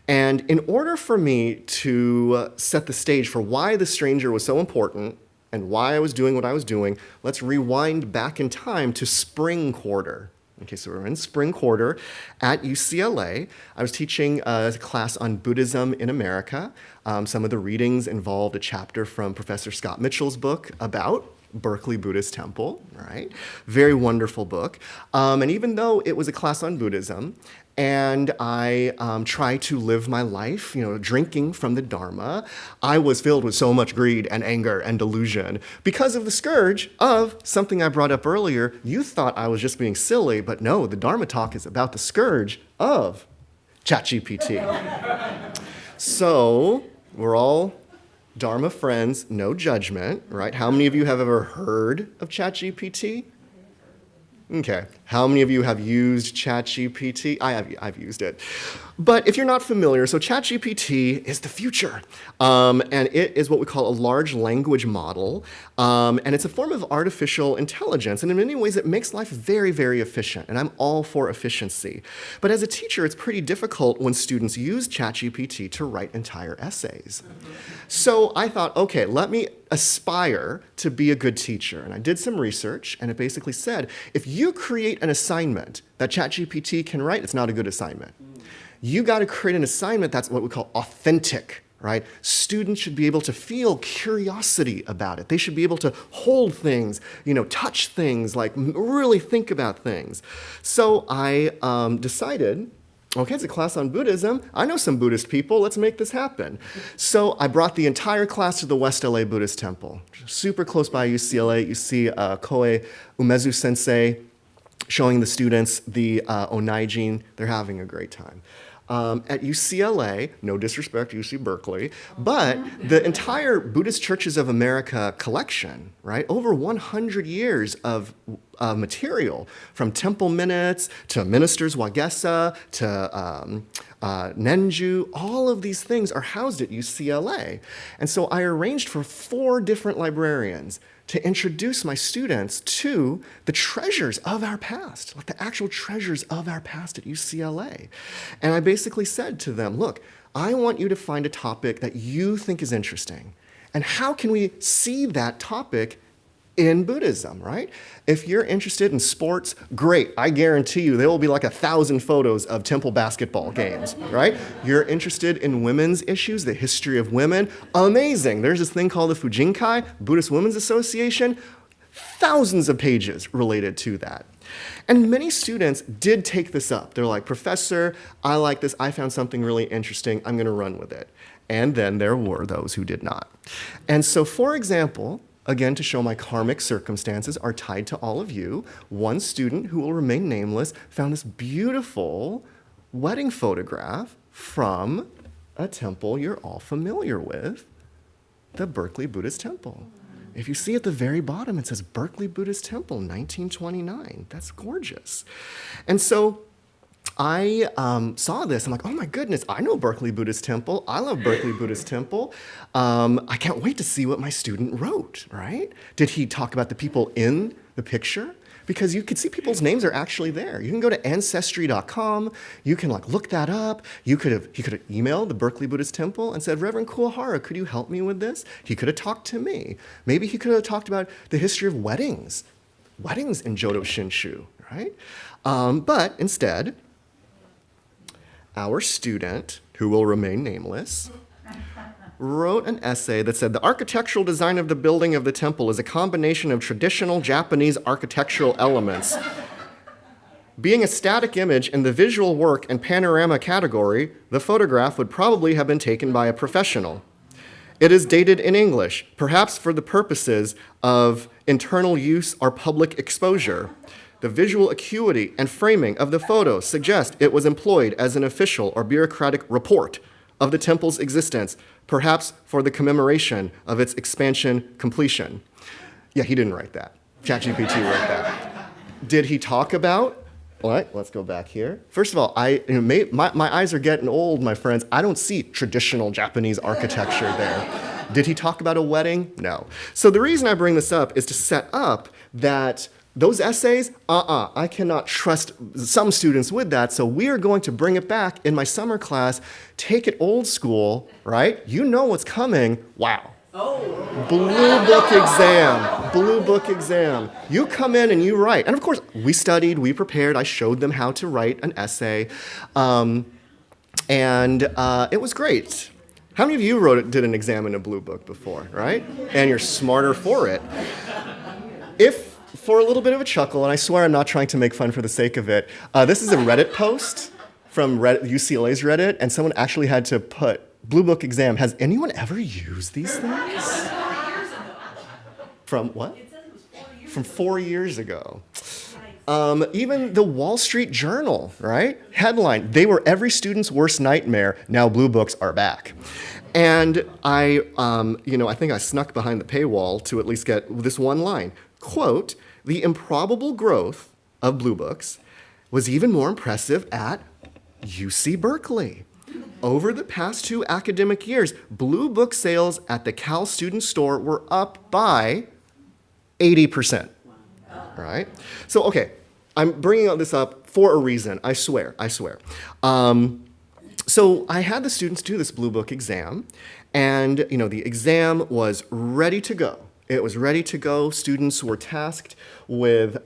And in order for me to set the stage for why the stranger was so important and why I was doing what I was doing, let's rewind back in time to spring quarter. Okay, so we're in spring quarter at UCLA. I was teaching a class on Buddhism in America. Some of the readings involved a chapter from Professor Scott Mitchell's book about Berkeley Buddhist Temple, right? Very wonderful book. And even though it was a class on Buddhism, and I tried to live my life, drinking from the Dharma, I was filled with so much greed and anger and delusion because of the scourge of something I brought up earlier. You thought I was just being silly, but no, the Dharma talk is about the scourge of ChatGPT. So we're all Dharma friends, no judgment, right? How many of you have ever heard of ChatGPT? Okay. How many of you have used ChatGPT? I've used it. But if you're not familiar, so ChatGPT is the future. And it is what we call a large language model. And it's a form of artificial intelligence. And in many ways, it makes life very, very efficient. And I'm all for efficiency. But as a teacher, it's pretty difficult when students use ChatGPT to write entire essays. So I thought, okay, let me aspire to be a good teacher. And I did some research, and it basically said, if you create an assignment that ChatGPT can write, it's not a good assignment. You got to create an assignment that's what we call authentic, right? Students should be able to feel curiosity about it. They should be able to hold things, touch things, like really think about things. So I decided, okay, it's a class on Buddhism. I know some Buddhist people. Let's make this happen. So I brought the entire class to the West LA Buddhist Temple. Super close by UCLA. You see Koei Umezu Sensei showing the students the Onaijin. They're having a great time. At UCLA, no disrespect to UC Berkeley, but the entire Buddhist Churches of America collection, right? Over 100 years of material, from temple minutes to ministers' wagesa to nenju, all of these things are housed at UCLA. And so I arranged for 4 different librarians to introduce my students to the treasures of our past, like the actual treasures of our past at UCLA. And I basically said to them, look, I want you to find a topic that you think is interesting. And how can we see that topic in Buddhism, right? If you're interested in sports, great. I guarantee you there will be like 1,000 photos of temple basketball games, right? You're interested in women's issues, the history of women, amazing. There's this thing called the Fujinkai, Buddhist Women's Association, thousands of pages related to that. And many students did take this up. They're like, Professor, I like this. I found something really interesting. I'm going to run with it. And then there were those who did not. And so, for example, again, to show my karmic circumstances are tied to all of you, one student who will remain nameless found this beautiful wedding photograph from a temple you're all familiar with, the Berkeley Buddhist Temple. If you see at the very bottom, it says Berkeley Buddhist Temple, 1929. That's gorgeous. And so I saw this. I'm like, oh my goodness, I know Berkeley Buddhist Temple. I love Berkeley Buddhist Temple. I can't wait to see what my student wrote, right? Did he talk about the people in the picture? Because you could see people's names are actually there. You can go to Ancestry.com. You can look that up. He could have emailed the Berkeley Buddhist Temple and said, Reverend Kuwahara, could you help me with this? He could have talked to me. Maybe he could have talked about the history of weddings in Jodo Shinshu, right? But instead, our student, who will remain nameless, wrote an essay that said, the architectural design of the building of the temple is a combination of traditional Japanese architectural elements. Being a static image in the visual work and panorama category, the photograph would probably have been taken by a professional. It is dated in English, perhaps for the purposes of internal use or public exposure. The visual acuity and framing of the photo suggest it was employed as an official or bureaucratic report of the temple's existence, perhaps for the commemoration of its expansion completion. Yeah, he didn't write that. ChatGPT wrote that. Did he talk about what? Let's go back here. First of all, my eyes are getting old, my friends. I don't see traditional Japanese architecture there. Did he talk about a wedding? No. So the reason I bring this up is to set up that those essays, I cannot trust some students with that, so we are going to bring it back in my summer class, take it old school, right? You know what's coming. Wow, Blue book exam. Blue book exam. You come in and you write. And of course, we studied, we prepared. I showed them how to write an essay. And it was great. How many of you did an exam in a blue book before, right? And you're smarter for it. If, for a little bit of a chuckle, and I swear I'm not trying to make fun for the sake of it, this is a Reddit post from UCLA's Reddit, and someone actually had to put blue book exam. Has anyone ever used these things? From what? From 4 years ago. Even the Wall Street Journal, right? Headline, they were every student's worst nightmare, now blue books are back. And I think I snuck behind the paywall to at least get this one line. Quote, the improbable growth of blue books was even more impressive at UC Berkeley. Over the past 2 academic years, blue book sales at the Cal Student Store were up by 80%. Right? So, okay, I'm bringing all this up for a reason, I swear. So I had the students do this blue book exam, and the exam was ready to go. It was ready to go. Students were tasked with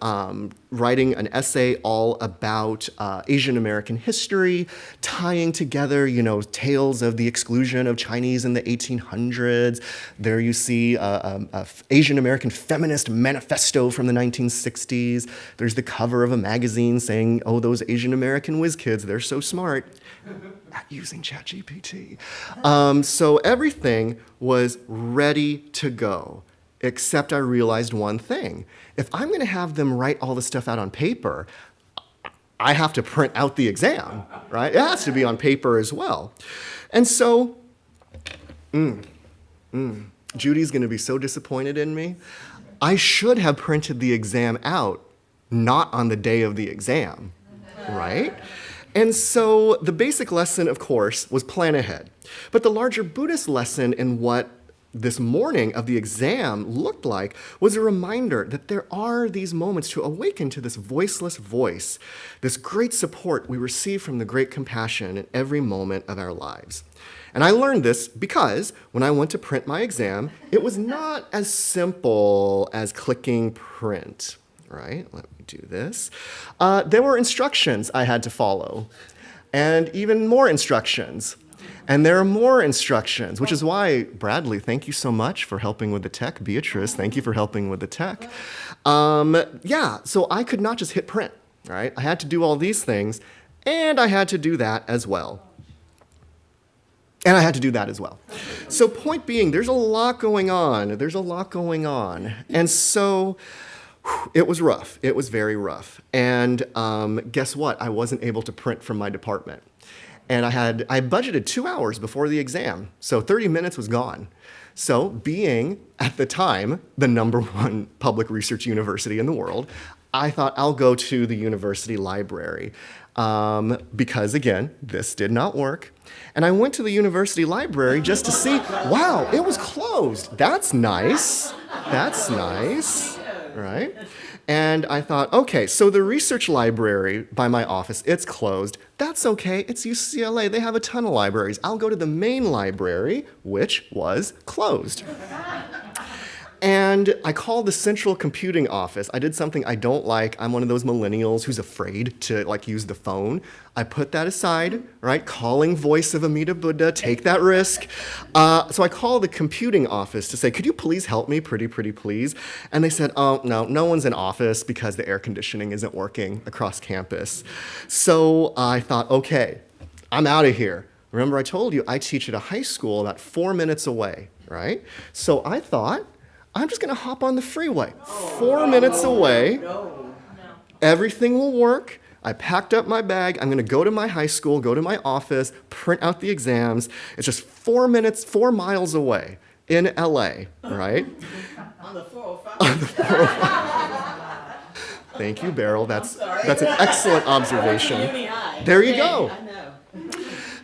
writing an essay all about Asian American history, tying together, tales of the exclusion of Chinese in the 1800s. There you see a Asian American feminist manifesto from the 1960s. There's the cover of a magazine saying, oh, those Asian American whiz kids, they're so smart at using ChatGPT. So everything was ready to go. Except I realized one thing. If I'm going to have them write all this stuff out on paper, I have to print out the exam, right? It has to be on paper as well. And so, Judy's going to be so disappointed in me. I should have printed the exam out, not on the day of the exam, right? And so the basic lesson, of course, was plan ahead. But the larger Buddhist lesson in what this morning of the exam looked like was a reminder that there are these moments to awaken to this voiceless voice, this great support we receive from the great compassion in every moment of our lives. And I learned this because when I went to print my exam, it was not as simple as clicking print, right? Let me do this. There were instructions I had to follow, and even more instructions. And there are more instructions, which is why, Bradley, thank you so much for helping with the tech. Beatrice, thank you for helping with the tech. So I could not just hit print, right? I had to do all these things, and I had to do that as well. So point being, there's a lot going on. And so it was rough. It was very rough. And guess what? I wasn't able to print from my department. And I budgeted 2 hours before the exam, so 30 minutes was gone. So being, at the time, the #1 public research university in the world, I thought I'll go to the university library. Because, again, this did not work. And I went to the university library just to see, wow, it was closed. That's nice, right? And I thought, okay, so the research library by my office, it's closed. That's okay, it's UCLA, they have a ton of libraries. I'll go to the main library, which was closed. And I called the central computing office. I did something I don't like. I'm one of those millennials who's afraid to use the phone. I put that aside, right? Calling voice of Amida Buddha, take that risk. So I called the computing office to say, could you please help me, pretty please? And they said, oh, no one's in office because the air conditioning isn't working across campus. So I thought, okay, I'm out of here. Remember I told you I teach at a high school about 4 minutes away, right? So I thought, I'm just gonna hop on the freeway. 4 minutes away, everything will work. I packed up my bag, I'm gonna go to my high school, go to my office, print out the exams. It's just 4 miles away in LA, right? On the 405. On the 405. Thank you, Beryl, that's an excellent observation. There you go.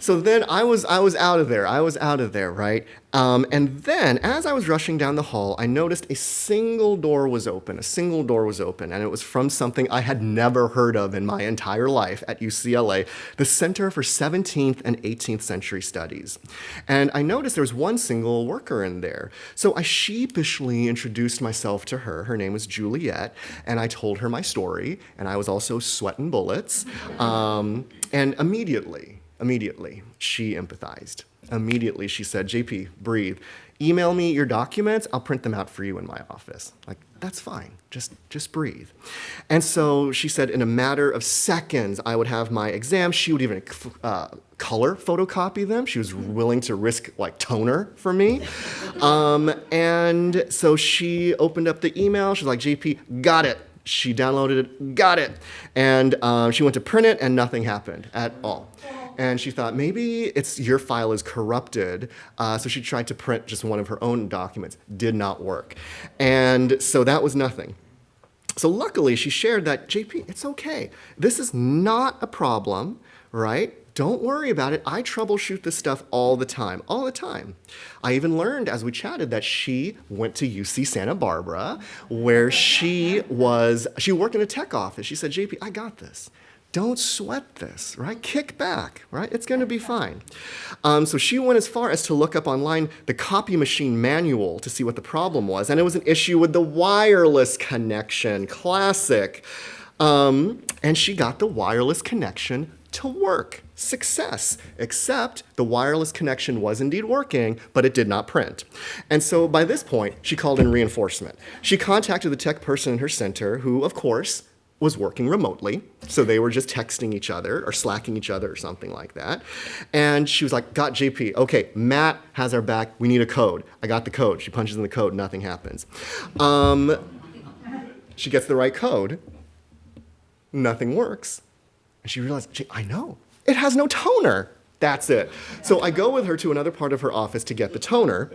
So then I was out of there. I was out of there, right? And then as I was rushing down the hall, I noticed a single door was open. A single door was open, and it was from something I had never heard of in my entire life at UCLA, the Center for 17th and 18th Century Studies. And I noticed there was one single worker in there. So I sheepishly introduced myself to her. Her name was Juliet, and I told her my story, and I was also sweating bullets. And immediately, she empathized. Immediately, she said, JP, breathe. Email me your documents. I'll print them out for you in my office. Like, that's fine. Just breathe. And so she said in a matter of seconds, I would have my exam. She would even color photocopy them. She was willing to risk like toner for me. And so she opened up the email. She's like, JP, got it. She downloaded it, got it. And she went to print it, and nothing happened at all. And she thought, maybe your file is corrupted. So she tried to print just one of her own documents. Did not work. And so that was nothing. So luckily, she shared that, JP, it's okay. This is not a problem, right? Don't worry about it. I troubleshoot this stuff all the time. I even learned as we chatted that she went to UC Santa Barbara, where she worked in a tech office. She said, JP, I got this. Don't sweat this, right? Kick back, right? It's going to be fine. So she went as far as to look up online the copy machine manual to see what the problem was, and it was an issue with the wireless connection. Classic. And she got the wireless connection to work. Success. Except the wireless connection was indeed working, but it did not print. And so by this point, she called in reinforcement. She contacted the tech person in her center, who, of course, was working remotely. So they were just texting each other or slacking each other or something like that. And she was like, got JP. Okay, Matt has our back. We need a code. I got the code. She punches in the code. Nothing happens. She gets the right code. Nothing works. And she realized, gee, I know. It has no toner. That's it. So I go with her to another part of her office to get the toner.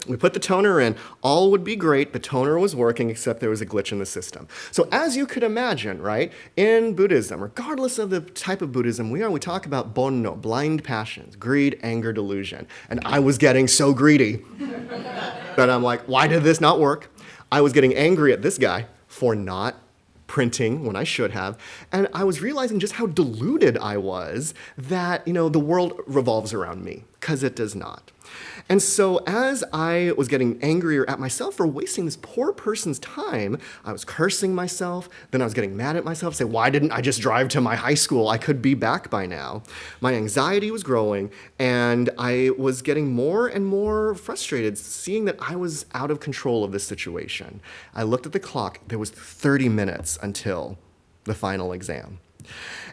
We put the toner in. All would be great. The toner was working, except there was a glitch in the system. So as you could imagine, right, in Buddhism, regardless of the type of Buddhism we talk about bonno, blind passions, greed, anger, delusion. And I was getting so greedy that I'm like, why did this not work? I was getting angry at this guy for not printing when I should have, and I was realizing just how deluded I was that, the world revolves around me, because it does not. And so as I was getting angrier at myself for wasting this poor person's time, I was cursing myself, then I was getting mad at myself, saying, why didn't I just drive to my high school? I could be back by now. My anxiety was growing, and I was getting more and more frustrated, seeing that I was out of control of this situation. I looked at the clock. There was 30 minutes until the final exam.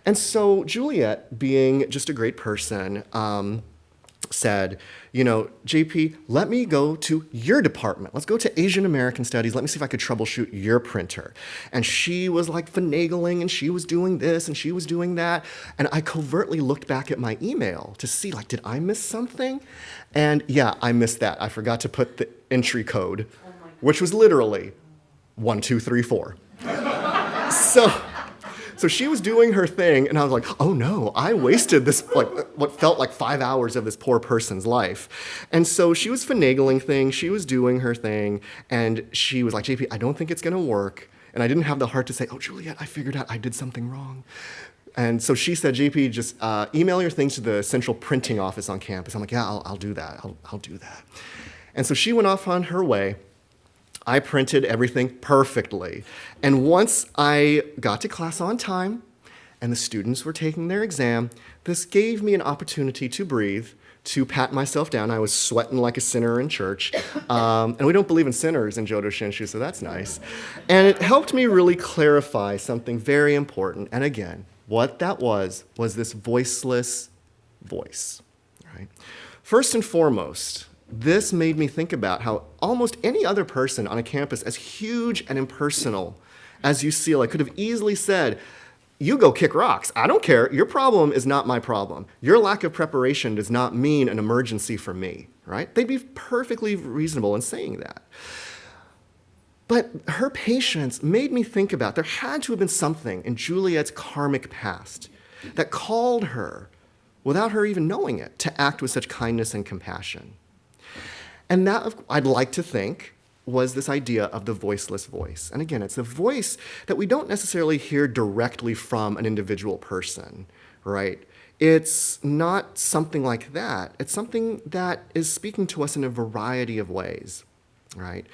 And so Juliet, being just a great person, said, JP, let me go to your department. Let's go to Asian American Studies. Let me see if I could troubleshoot your printer. And she was like finagling, and she was doing this, and she was doing that. And I covertly looked back at my email to see, did I miss something? And yeah, I missed that. I forgot to put the entry code, which was literally 1, 2, 3, 4. So she was doing her thing, and I was like, oh no, I wasted this, what felt like 5 hours of this poor person's life. And so she was finagling things, she was doing her thing, and she was like, JP, I don't think it's gonna work. And I didn't have the heart to say, oh, Juliet, I figured out I did something wrong. And so she said, JP, just email your things to the central printing office on campus. I'm like, yeah, I'll do that, I'll do that. And so she went off on her way. I printed everything perfectly. And once I got to class on time and the students were taking their exam, this gave me an opportunity to breathe, to pat myself down. I was sweating like a sinner in church. And we don't believe in sinners in Jodo Shinshu, so that's nice. And it helped me really clarify something very important. And again, what that was this voiceless voice, right? First and foremost, this made me think about how almost any other person on a campus as huge and impersonal as UCLA could have easily said, you go kick rocks. I don't care. Your problem is not my problem. Your lack of preparation does not mean an emergency for me, right? They'd be perfectly reasonable in saying that. But her patience made me think about there had to have been something in Juliet's karmic past that called her without her even knowing it, to act with such kindness and compassion. And that, I'd like to think, was this idea of the voiceless voice. And again, it's a voice that we don't necessarily hear directly from an individual person, right? It's not something like that. It's something that is speaking to us in a variety of ways, right?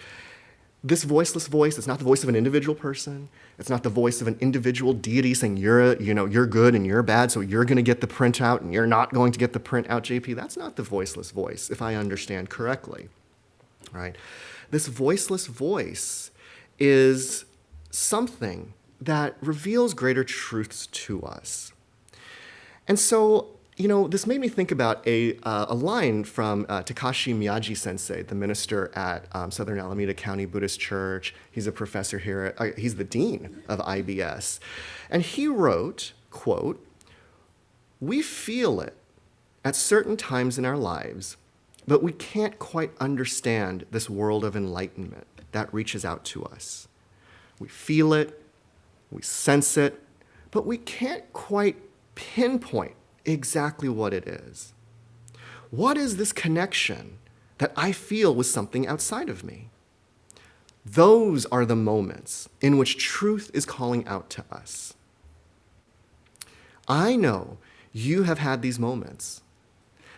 This voiceless voice is not the voice of an individual person. It's not the voice of an individual deity saying you're good and you're bad, so you're going to get the printout and you're not going to get the printout, JP. That's not the voiceless voice, if I understand correctly, right? This voiceless voice is something that reveals greater truths to us. And so, this made me think about a line from Takashi Miyagi Sensei, the minister at Southern Alameda County Buddhist Church. He's a professor here. He's the dean of IBS. And he wrote, quote, "We feel it at certain times in our lives, but we can't quite understand this world of enlightenment that reaches out to us. We feel it, we sense it, but we can't quite pinpoint exactly what it is. What is this connection that I feel with something outside of me? Those are the moments in which truth is calling out to us. I know you have had these moments.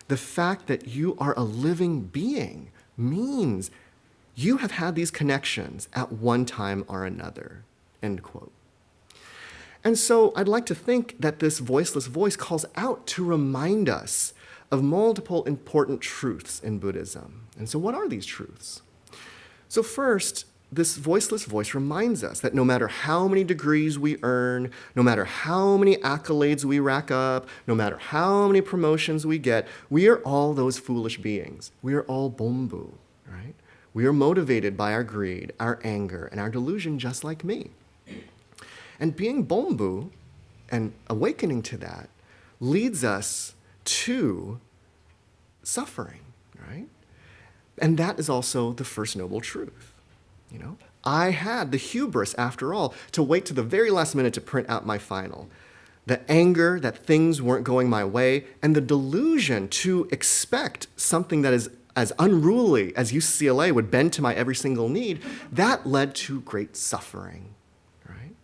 The fact that you are a living being means you have had these connections at one time or another," end quote. And so I'd like to think that this voiceless voice calls out to remind us of multiple important truths in Buddhism. And so what are these truths? So first, this voiceless voice reminds us that no matter how many degrees we earn, no matter how many accolades we rack up, no matter how many promotions we get, we are all those foolish beings. We are all bombu, right? We are motivated by our greed, our anger, and our delusion just like me. And being bombu and awakening to that leads us to suffering, right? And that is also the first noble truth. I had the hubris, after all, to wait to the very last minute to print out my final. The anger that things weren't going my way, and the delusion to expect something that is as unruly as UCLA would bend to my every single need, that led to great suffering, right?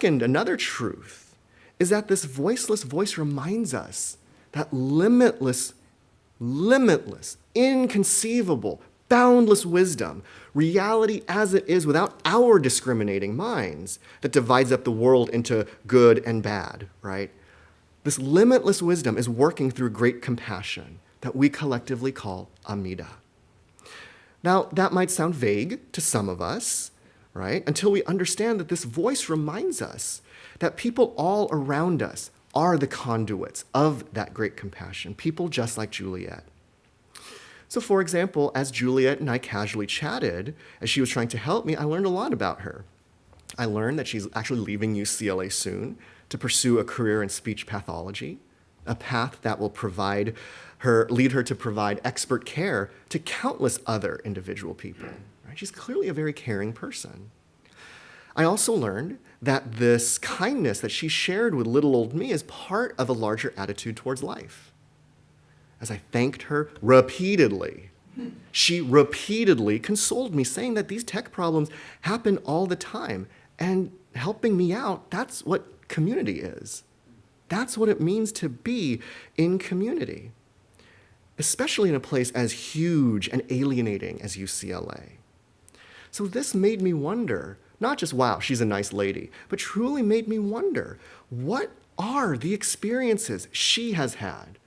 Another truth is that this voiceless voice reminds us that limitless, inconceivable, boundless wisdom, reality as it is without our discriminating minds, that divides up the world into good and bad, right? This limitless wisdom is working through great compassion that we collectively call Amida. Now, that might sound vague to some of us, right? Until we understand that this voice reminds us that people all around us are the conduits of that great compassion, people just like Juliet. So for example, as Juliet and I casually chatted, as she was trying to help me, I learned a lot about her. I learned that she's actually leaving UCLA soon to pursue a career in speech pathology, a path that will lead her to provide expert care to countless other individual people. Right? She's clearly a very caring person. I also learned that this kindness that she shared with little old me is part of a larger attitude towards life. As I thanked her repeatedly, she repeatedly consoled me, saying that these tech problems happen all the time, and helping me out, that's what community is. That's what it means to be in community, especially in a place as huge and alienating as UCLA. So this made me wonder, not just, wow, she's a nice lady, but truly made me wonder, what are the experiences she has had?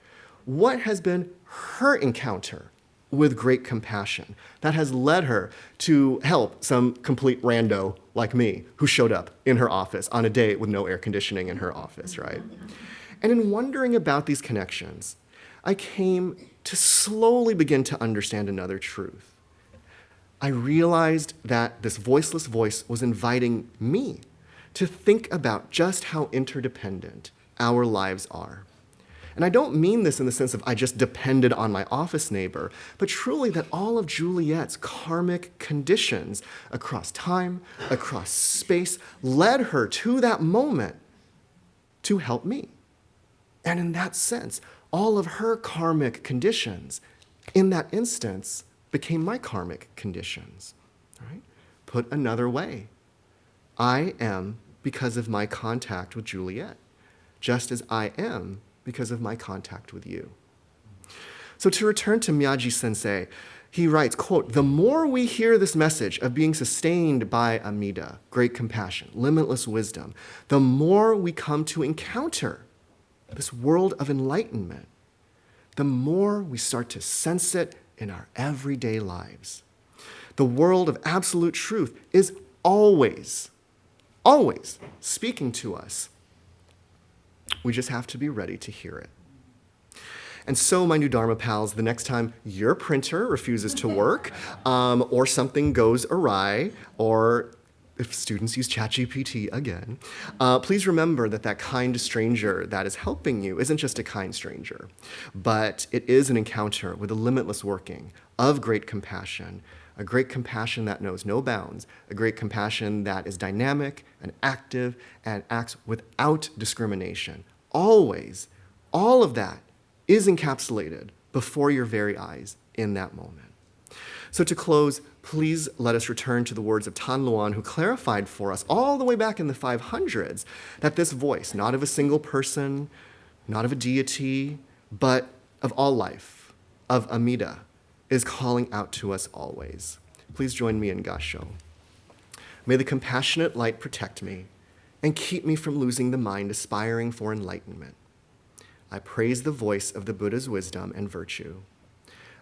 What has been her encounter with great compassion that has led her to help some complete rando like me who showed up in her office on a day with no air conditioning in her office, right? And in wondering about these connections, I came to slowly begin to understand another truth. I realized that this voiceless voice was inviting me to think about just how interdependent our lives are. And I don't mean this in the sense of I just depended on my office neighbor, but truly that all of Juliet's karmic conditions across time, across space, led her to that moment to help me. And in that sense, all of her karmic conditions, in that instance, became my karmic conditions. Right? Put another way, I am because of my contact with Juliet, just as I am because of my contact with you. So to return to Miyagi Sensei, he writes, quote, "The more we hear this message of being sustained by Amida, great compassion, limitless wisdom, the more we come to encounter this world of enlightenment, the more we start to sense it in our everyday lives. The world of absolute truth is always speaking to us. We just have to be ready to hear it." And so, my new Dharma pals, the next time your printer refuses to work, or something goes awry, or if students use ChatGPT again, please remember that that kind stranger that is helping you isn't just a kind stranger, but it is an encounter with a limitless working of great compassion, a great compassion that knows no bounds, a great compassion that is dynamic and active and acts without discrimination. Always, all of that is encapsulated before your very eyes in that moment. So to close, please let us return to the words of Tan Luan, who clarified for us all the way back in the 500s that this voice, not of a single person, not of a deity, but of all life, of Amida, is calling out to us always. Please join me in Gasho. May the compassionate light protect me and keep me from losing the mind aspiring for enlightenment. I praise the voice of the Buddha's wisdom and virtue.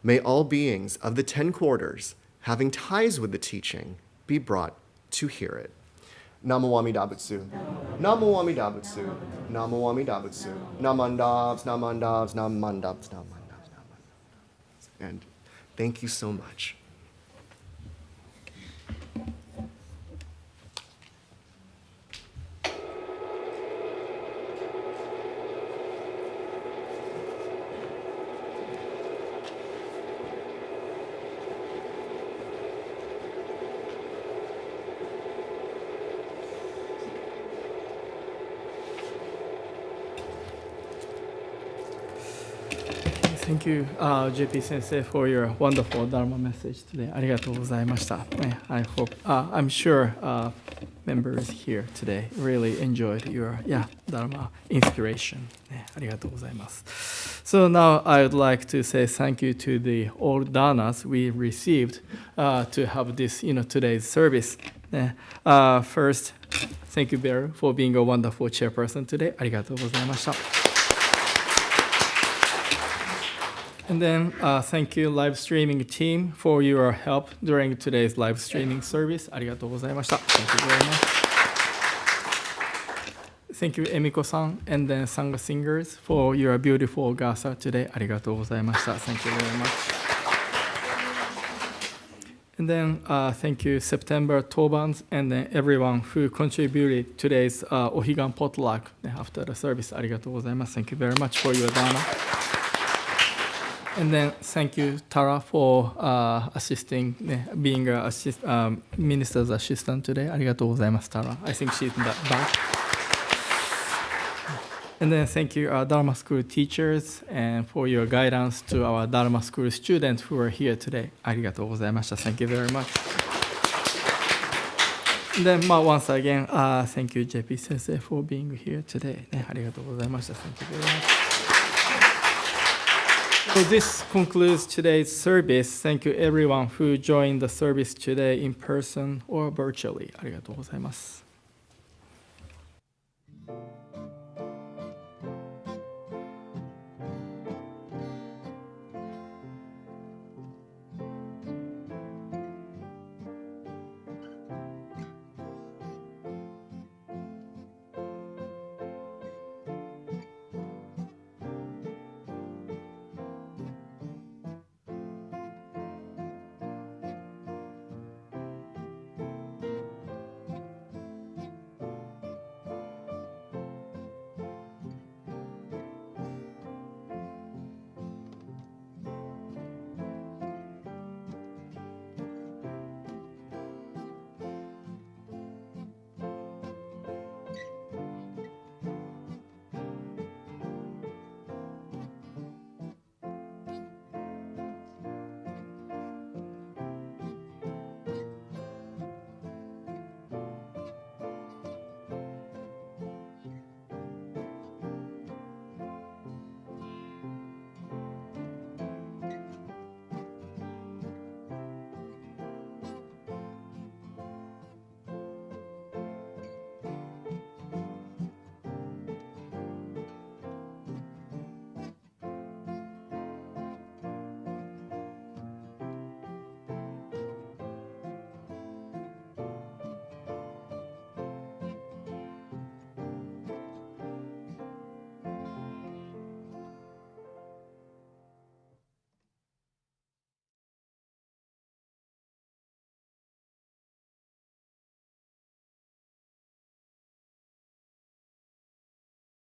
May all beings of the 10 quarters, having ties with the teaching, be brought to hear it. Namo Amida Butsu. Namo Amida Butsu. Namo Amida Butsu. Namandavs, namandavs, namandavs, namandavs, namandavs. And thank you so much. Thank you, JP Sensei, for your wonderful Dharma message today. ありがとうございました。I'm sure members here today really enjoyed your Dharma inspiration. ありがとうございます。So now I would like to say thank you to the all danas we received to have this, today's service. First, thank you, Bear, for being a wonderful chairperson today. ありがとうございました。And then thank you, live streaming team, for your help during today's live streaming service. ありがとうございました。Thank you very much. Thank you, Emiko-san, and then Sangha Singers, for your beautiful gasa today. ありがとうございました。Thank you very much. And then thank you, September Tobans, and then everyone who contributed today's Ohigan potluck after the service. ありがとうございます。Thank you very much for your Dharma. And then thank you, Tara, for assisting, being a minister's assistant today. ありがとうございます, Tara. I think she's in the back. And then thank you, our Dharma School teachers, and for your guidance to our Dharma School students who are here today. ありがとうございました. Thank you very much. And then once again, thank you, JP Sensei, for being here today. ありがとうございました. Thank you very much. So this concludes today's service. Thank you everyone who joined the service today in person or virtually. ありがとうございます。